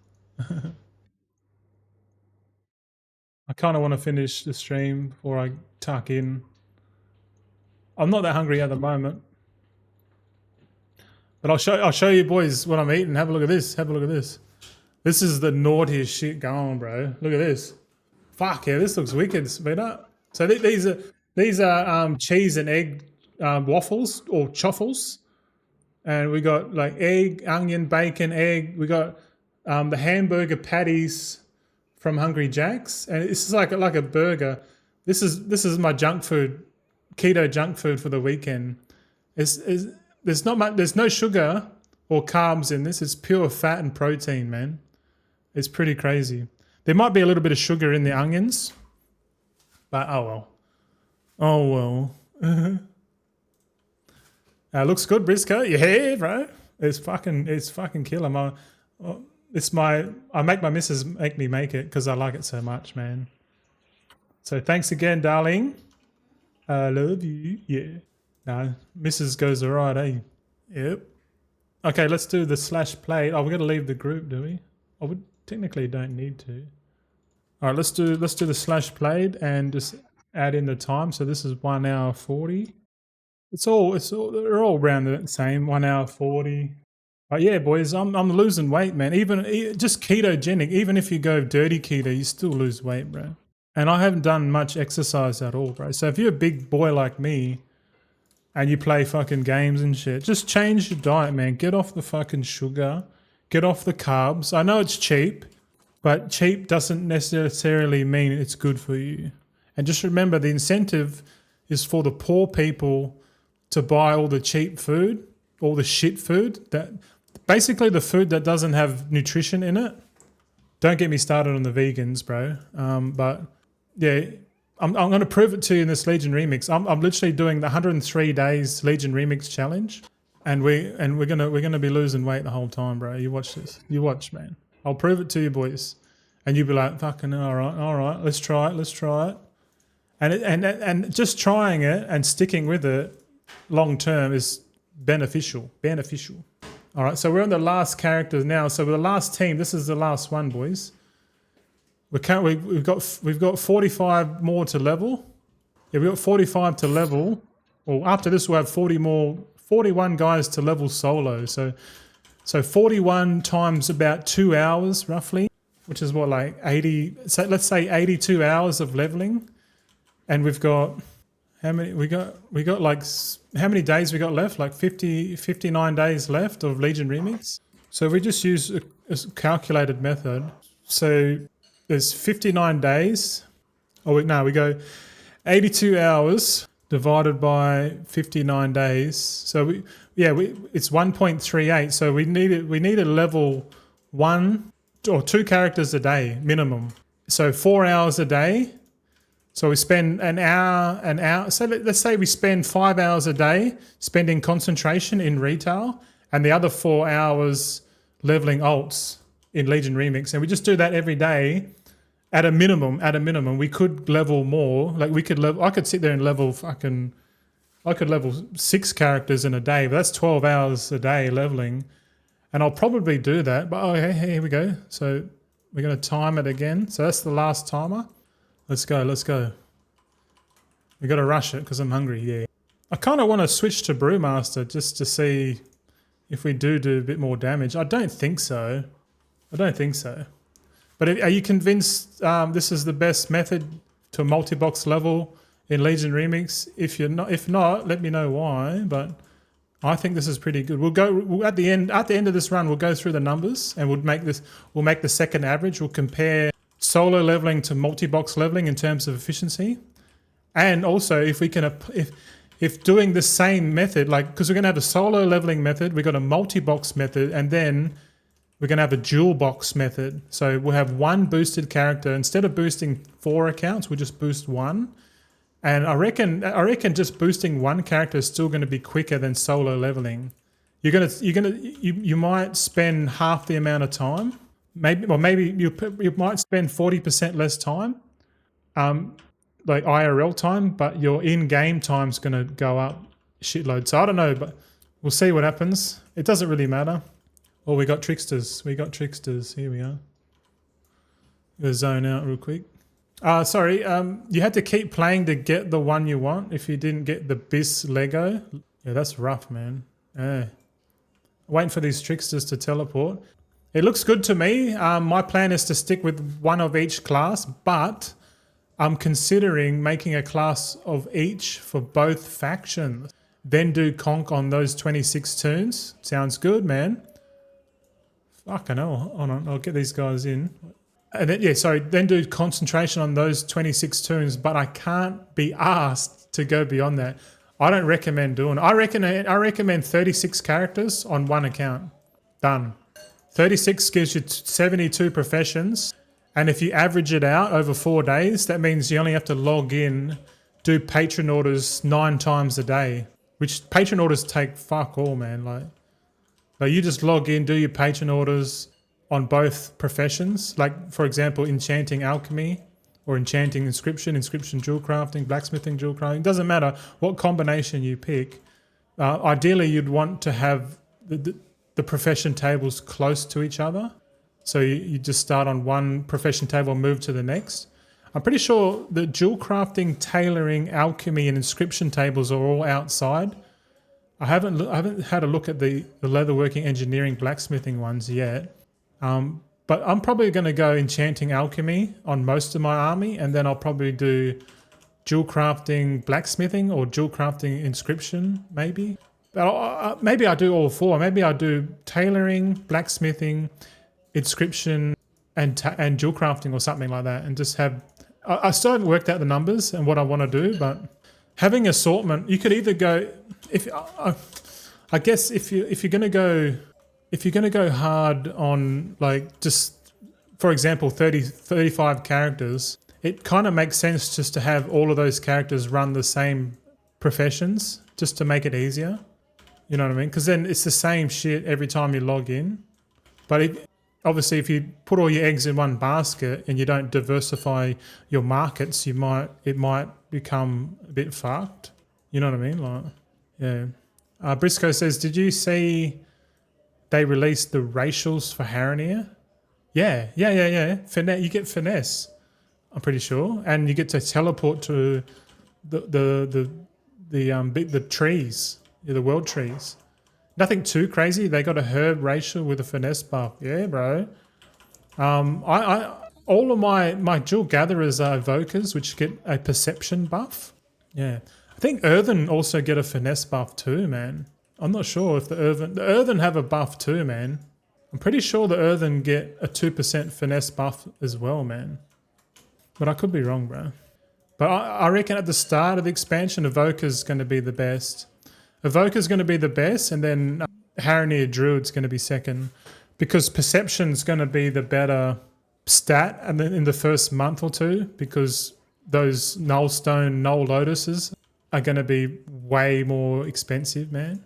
I kind of want to finish the stream before I tuck in. I'm not that hungry at the moment, but I'll show you boys what I'm eating. Have a look at this. Have a look at this. This is the naughtiest shit going, bro. Look at this. Fuck yeah, this looks wicked, sweetheart. So these are cheese and egg waffles or choffles. And we got like egg, onion, bacon, egg. We got the hamburger patties from Hungry Jack's, and this is like a burger. This is my junk food, keto junk food for the weekend. There's not much. There's no sugar or carbs in this. It's pure fat and protein, man. It's pretty crazy. There might be a little bit of sugar in the onions, but oh well. Oh well. Looks good, Briscoe. Yeah, bro. It's fucking killer. I make my missus make me make it because I like it so much, man. So thanks again, darling. I love you. Yeah. No, missus goes all right, eh? Yep. Okay, let's do the /play. Oh, we're gonna leave the group, do we? Oh, we technically don't need to. All right, let's do the /played and just add in the time. So this is 1 hour 40. They're all around the same, 1 hour 40. But yeah, boys, I'm losing weight, man. Even just ketogenic, even if you go dirty keto, you still lose weight, bro. And I haven't done much exercise at all, bro. So if you're a big boy like me and you play fucking games and shit, just change your diet, man. Get off the fucking sugar. Get off the carbs. I know it's cheap, but cheap doesn't necessarily mean it's good for you. And just remember, the incentive is for the poor people to buy all the cheap food, all the shit food, that basically the food that doesn't have nutrition in it. Don't get me started on the vegans, bro. But yeah, I'm going to prove it to you in this Legion Remix. I'm literally doing the 103 days Legion Remix challenge, and we're gonna be losing weight the whole time, bro. You watch this. You watch, man. I'll prove it to you, boys, and you'll be like, fucking all right. Let's try it. And just trying it and sticking with it long term is beneficial. All right, so we're on the last characters now. So we're the last team. This is the last one, boys. We've got 45 more to level. Yeah, we've got 45 to level. Well, after this we'll have 41 guys to level solo. So 41 times about 2 hours roughly, which is what, like 80. So let's say 82 hours of leveling, and we've got. How many we got like how many days we got left? Like 59 days left of Legion Remix. So we just use a calculated method. So there's 59 days. We go 82 hours divided by 59 days. So it's 1.38. So we need a level 1 or 2 characters a day minimum. So 4 hours a day. So we spend an hour. So let's say we spend 5 hours a day spending concentration in retail, and the other 4 hours leveling alts in Legion Remix. And we just do that every day at a minimum. We could level more. Like I could sit there and level fucking I could level 6 characters in a day, but that's 12 hours a day leveling. And I'll probably do that. But okay, here we go. So we're going to time it again. So that's the last timer. Let's go, let's go. We got to rush it because I'm hungry, yeah. I kind of want to switch to Brewmaster just to see if we do a bit more damage. I don't think so. I don't think so. But are you convinced this is the best method to a multi-box level in Legion Remix? If not, let me know why. But I think this is pretty good. We'll at the end of this run, we'll go through the numbers and we'll make the second average. We'll compare solo leveling to multi-box leveling in terms of efficiency, and also if we can if doing the same method, like because we're gonna have a solo leveling method, we've got a multi-box method, and then we're gonna have a dual box method. So we'll have one boosted character instead of boosting 4 accounts. We'll just boost 1. And I reckon just boosting 1 character is still going to be quicker than solo leveling. You might spend half the amount of time, maybe you might spend 40% less time, like IRL time, but your in-game time's going to go up shitload. So I don't know, but we'll see what happens. It doesn't really matter. Oh, we got tricksters. Here we are. Go zone out real quick. Sorry, you had to keep playing to get the one you want if you didn't get the BIS Lego. Yeah, that's rough, man. Yeah. Waiting for these tricksters to teleport. It looks good to me. My plan is to stick with one of each class, but I'm considering making a class of each for both factions. Then do conk on those 26 tunes. Sounds good, man. Fucking hell. Hold on, I'll get these guys in. And then, then do concentration on those 26 tunes, but I can't be asked to go beyond that. I don't recommend doing it. I recommend 36 characters on one account. Done. 36 gives you 72 professions, and if you average it out over 4 days, that means you only have to log in, do patron orders 9 times a day, which patron orders take fuck all, man. Like you just log in, do your patron orders on both professions, like for example, enchanting alchemy or enchanting inscription dual crafting, blacksmithing dual crafting. Doesn't matter what combination you pick. Ideally, you'd want to have the profession tables close to each other. So you just start on one profession table and move to the next. I'm pretty sure the dual crafting, tailoring, alchemy, and inscription tables are all outside. I haven't had a look at the leatherworking, engineering, blacksmithing ones yet. But I'm probably going to go enchanting alchemy on most of my army, and then I'll probably do dual crafting blacksmithing or dual crafting inscription, maybe. Maybe I do all 4. Maybe I do tailoring, blacksmithing, inscription, and dual crafting or something like that, and just have. I still haven't worked out the numbers and what I want to do, but having assortment, you could either go I guess if you're going to go hard on, like, just for example 35 characters, it kind of makes sense just to have all of those characters run the same professions just to make it easier. You know what I mean? Because then it's the same shit every time you log in. But obviously if you put all your eggs in one basket and you don't diversify your markets, it might become a bit fucked. You know what I mean? Like, yeah. Briscoe says, did you see they released the racials for Haranier? Yeah. You get finesse, I'm pretty sure, and you get to teleport to the trees, the world trees. Nothing too crazy. They got a herb racial with a finesse buff. Yeah, bro. All of my dual gatherers are evokers, which get a perception buff. Yeah, I think Earthen also get a finesse buff too, man. I'm not sure if the Earthen have a buff too, man. I'm pretty sure the Earthen get a 2% finesse buff as well, man. But I could be wrong, bro. But I reckon at the start of the expansion, Evoker's going to be the best. Evoker's going to be the best, and then Haranier Druid's going to be second. Because Perception's going to be the better stat and then in the first month or two, because those Nullstone, Null Lotuses are going to be way more expensive, man.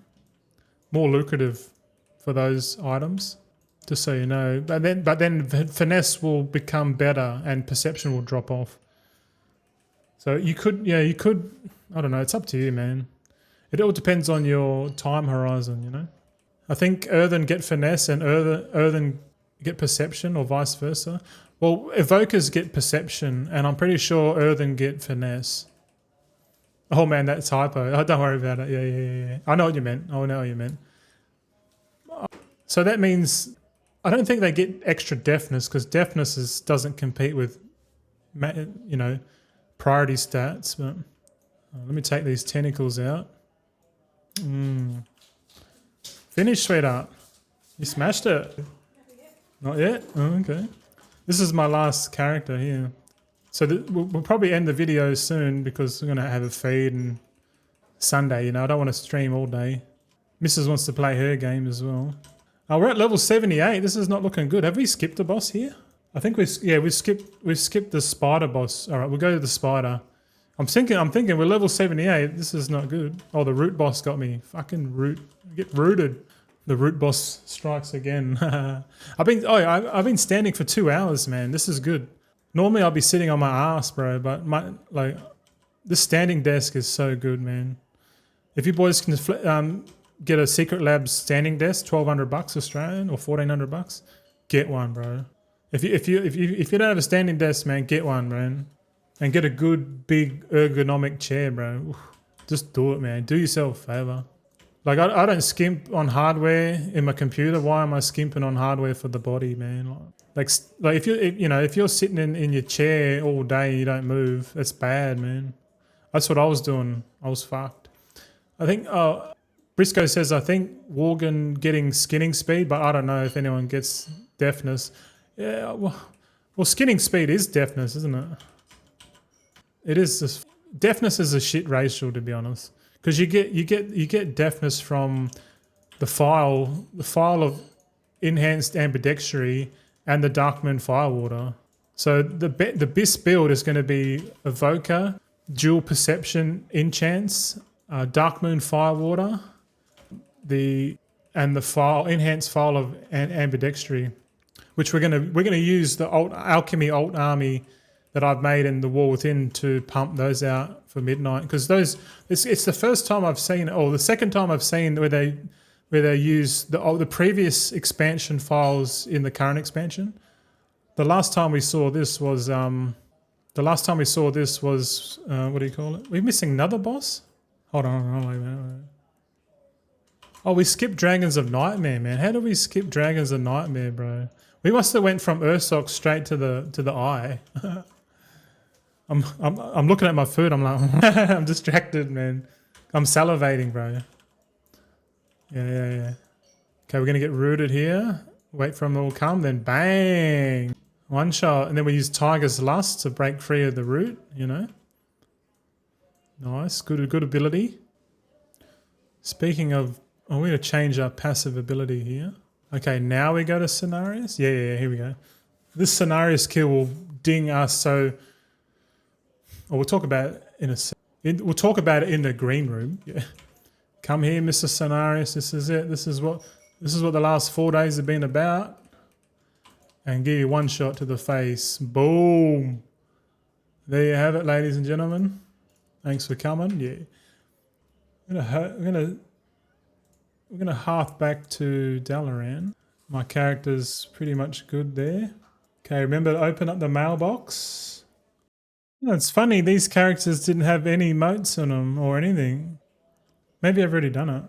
More lucrative for those items, just so you know. But then finesse will become better and perception will drop off. So you could, I don't know, it's up to you, man. It all depends on your time horizon, you know. I think Earthen get finesse and Earthen get perception, or vice versa. Well, evokers get perception, and I'm pretty sure Earthen get finesse. Oh man, that typo. Oh, don't worry about it. Yeah. I know what you meant. I know what you meant. So that means I don't think they get extra deafness, because deafness doesn't compete with, you know, priority stats. But let me take these tentacles out. Finish, sweetheart. You smashed it. Not yet? Oh, okay. This is my last character here. So we'll probably end the video soon, because we're going to have a feed and Sunday, you know. I don't want to stream all day. Mrs. wants to play her game as well. Oh, we're at level 78. This is not looking good. Have we skipped a boss here? I think we've skipped the spider boss. All right, we'll go to the spider. I'm thinking we're level 78. This is not good. Oh, the root boss got me. Fucking root. Get rooted. The root boss strikes again. I've been standing for 2 hours, man. This is good. Normally I'll be sitting on my ass, bro, but this standing desk is so good, man. If you boys can get a Secret Labs standing desk, $1,200 Australian or $1,400, get one, bro. If you don't have a standing desk, man, get one, man, and get a good big ergonomic chair, bro. Oof. Just do it, man. Do yourself a favor. Like I don't skimp on hardware in my computer. Why am I skimping on hardware for the body, man? Like if you're sitting in your chair all day and you don't move, that's bad, man. That's what I was doing. I was fucked. I think Briscoe says I think Worgen getting skinning speed, but I don't know if anyone gets deafness. Yeah, well, skinning speed is deafness, isn't it? It is just deafness is a shit racial, to be honest, because you get deafness from the file of enhanced ambidextry and the Darkmoon Firewater. So the BIS build is going to be Evoker, Dual Perception Enchants, Darkmoon Firewater, and the enhanced file of ambidextry, which we're gonna use the alchemy alt army that I've made in the War Within to pump those out for midnight, because it's the first time I've seen, or the second time I've seen where they use the previous expansion files in the current expansion. The last time we saw this was what do you call it? We're missing another boss. Hold on, wait. Oh, we skipped Dragons of Nightmare, man. How did we skip Dragons of Nightmare, bro? We must have went from Ursoc straight to the eye. I'm looking at my food. I'm like, I'm distracted, man. I'm salivating, bro. Yeah. Okay, we're gonna get rooted here. Wait for them to all come, then bang, one shot, and then we use Tiger's Lust to break free of the root. You know, nice, good ability. Speaking of, we're gonna change our passive ability here. Okay, now we go to Scenarios. Yeah, here we go. This scenario skill will ding us. So, we'll talk about it we'll talk about it in the green room. Yeah. Come here, Mr. Scenarios. This is it. This is what the last 4 days have been about. And give you one shot to the face. Boom. There you have it, ladies and gentlemen. Thanks for coming. Yeah. We're gonna half back to Dalaran. My character's pretty much good there. Okay, remember to open up the mailbox. You know, it's funny, these characters didn't have any emotes on them or anything. Maybe I've already done it.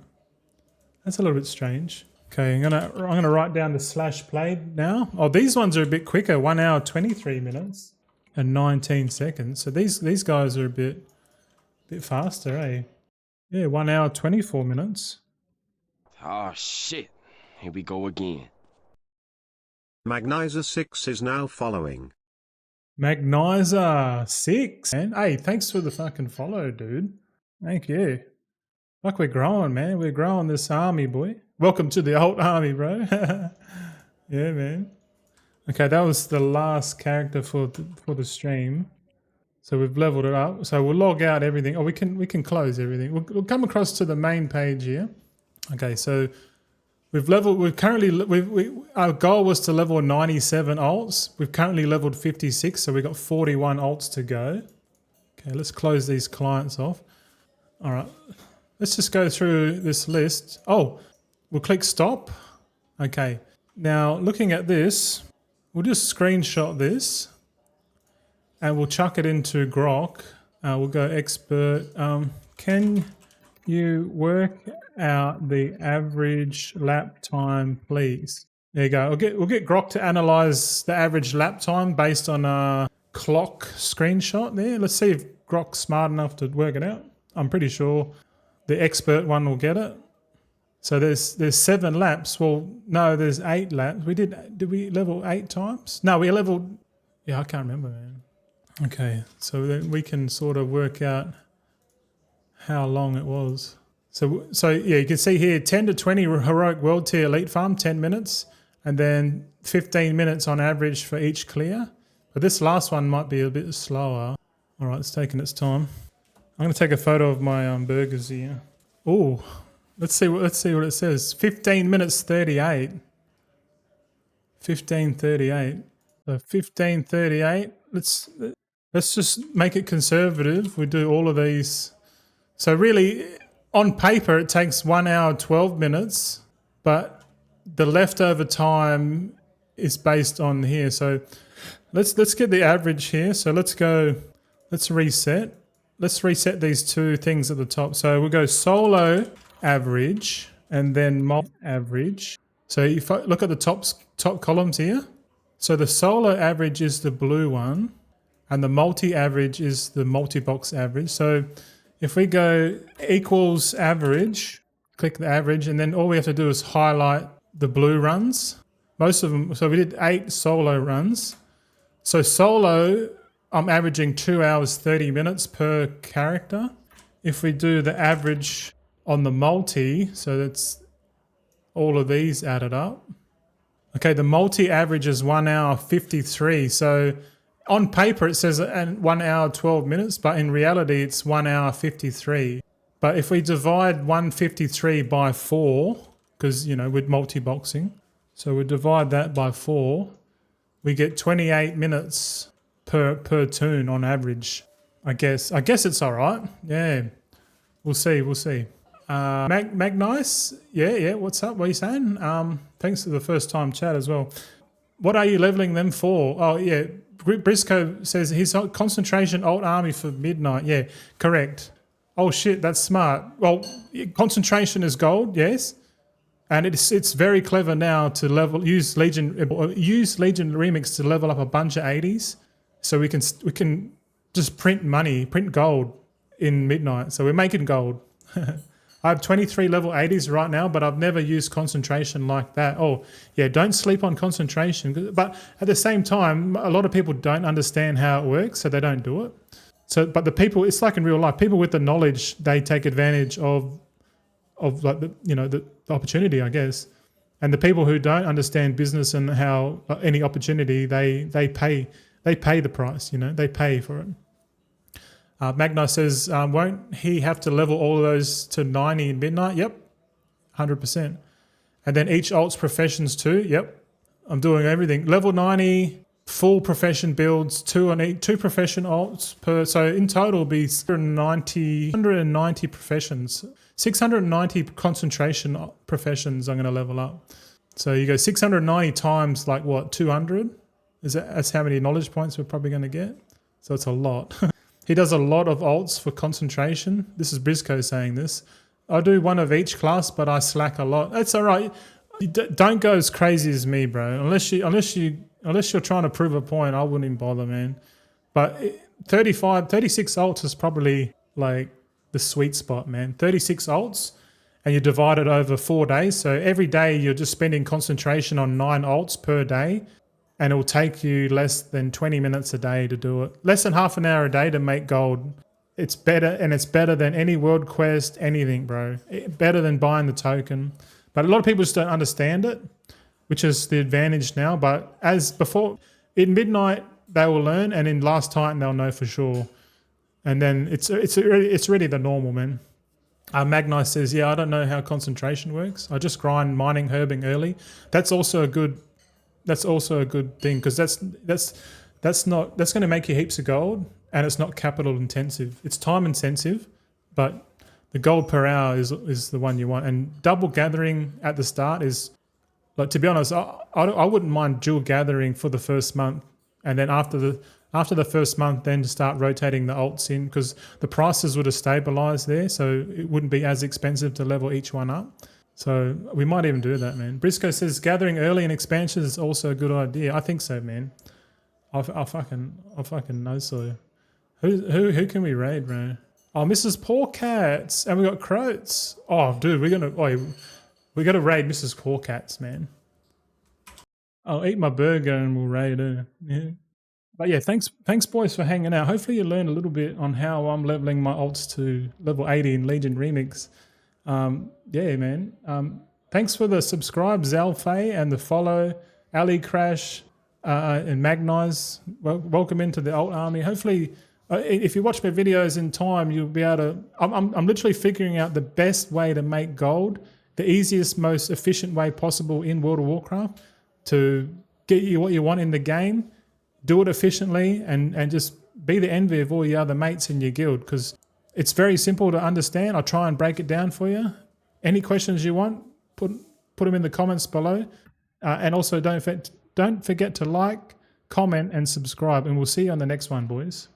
That's a little bit strange. Okay, I'm gonna write down the /played now. Oh, these ones are a bit quicker. 1 hour 23 minutes and 19 seconds. So these guys are a bit faster, eh? Yeah, 1 hour 24 minutes. Oh shit. Here we go again. Magnizer 6 is now following. Magnizer 6, man. Hey, thanks for the fucking follow, dude. Thank you. Like we're growing, man. We're growing this army, boy. Welcome to the old army, bro. Yeah, man. Okay, that was the last character for the stream. So we've leveled it up. So we'll log out everything. Oh, we can close everything. We'll come across to the main page here. Okay, so our goal was to level 97 alts. We've currently leveled 56, so we've got 41 alts to go. Okay, let's close these clients off. All right. let's just go through this list. Oh, we'll click stop. Okay. Now looking at this, we'll just screenshot this and we'll chuck it into Grok. We'll go expert. Can you work out the average lap time, please? There you go. We'll get Grok to analyze the average lap time based on a clock screenshot there. Let's see if Grok's smart enough to work it out. I'm pretty sure the expert one will get it. So there's 7 laps. Well, no, there's 8 laps. Did we level 8 times? No, we leveled. Yeah, I can't remember, man. Okay, so then we can sort of work out how long it was. So yeah, you can see here 10 to 20 heroic world tier elite farm, 10 minutes, and then 15 minutes on average for each clear. But this last one might be a bit slower. All right, it's taking its time. I'm going to take a photo of my burgers here. Oh, let's see what it says. 15 minutes 38. 15:38. So 15:38. Let's just make it conservative. We do all of these. So really, on paper, it takes 1 hour 12 minutes, but the leftover time is based on here. So let's get the average here. So let's reset. Let's reset these 2 things at the top. So we'll go solo average and then multi average. So if I look at the top columns here. So the solo average is the blue one and the multi average is the multi-box average. So if we go equals average, click the average, and then all we have to do is highlight the blue runs. Most of them, so we did 8 solo runs. So solo, I'm averaging 2 hours 30 minutes per character. If we do the average on the multi, so that's all of these added up. Okay, the multi average is 1 hour 53. So on paper it says 1 hour 12 minutes, but in reality it's 1 hour 53. But if we divide 153 by 4, because with multi-boxing, so we divide that by 4, we get 28 minutes per toon on average. I guess it's all right. Yeah, we'll see. Magnice, yeah. What's up? What are you saying? Thanks for the first time chat as well. What are you leveling them for? Oh yeah, Briscoe says his concentration alt army for midnight. Yeah, correct. Oh shit, that's smart. Well, concentration is gold, yes, and it's very clever now to use Legion Remix to level up a bunch of 80s, so we can just print gold in midnight. So we're making gold. I have 23 level 80s right now, but I've never used concentration like that. Oh, yeah, don't sleep on concentration. But at the same time, a lot of people don't understand how it works, so they don't do it. So, but the people, it's like in real life, people with the knowledge, they take advantage of like the opportunity, I guess. And the people who don't understand business and how any opportunity, they pay the price. They pay for it. Magna says, won't he have to level all of those to 90 in midnight? Yep, 100%. And then each alt's professions too? Yep, I'm doing everything. Level 90, full profession builds, 2 profession alts per. So in total it'll be 190 professions. 690 concentration professions I'm going to level up. So you go 690 times like what, 200? That's how many knowledge points we're probably going to get? So it's a lot. He does a lot of alts for concentration. This is Briscoe saying this. I do one of each class, but I slack a lot. That's all right. Don't go as crazy as me, bro. Unless you're trying to prove a point, I wouldn't even bother, man. But 36 alts is probably like the sweet spot, man. 36 alts, and you divide it over 4 days. So every day you're just spending concentration on 9 alts per day. And it will take you less than 20 minutes a day to do it. Less than half an hour a day to make gold. It's better, and it's better than any world quest, anything, bro. Better than buying the token. But a lot of people just don't understand it, which is the advantage now. But as before, in midnight, they will learn, and in last Titan, they'll know for sure. And then it's really the normal, man. Magni says, yeah, I don't know how concentration works. I just grind mining, herbing early. That's also a good thing, because that's going to make you heaps of gold, and it's not capital intensive. It's time intensive, but The gold per hour is the one you want, and double gathering at the start is, like, to be honest, I wouldn't mind dual gathering for the first month, and then after the first month, then to start rotating the alts in, because the prices would have stabilized there, so it wouldn't be as expensive to level each one up. So we might even do that, man. Briscoe says gathering early in expansions is also a good idea. I think so, man. I fucking know so. Who can we raid, bro? Oh, Mrs. Poor Cats, and we got Croats. Oh, dude, we gotta raid Mrs. Poor Cats, man. I'll eat my burger and we'll raid her. Yeah. But yeah, thanks boys for hanging out. Hopefully you learned a little bit on how I'm leveling my alts to level 80 in Legion Remix. Yeah, man. Thanks for the subscribe, Zalfay, and the follow, Ali Crash, and Magnize. Welcome into the alt army. Hopefully, if you watch my videos in time, you'll be able to. I'm literally figuring out the best way to make gold, the easiest, most efficient way possible in World of Warcraft to get you what you want in the game. Do it efficiently and just be the envy of all your other mates in your guild, because it's very simple to understand. I'll try and break it down for you. Any questions you want, put them in the comments below. And also don't forget to like, comment, and subscribe. And we'll see you on the next one, boys.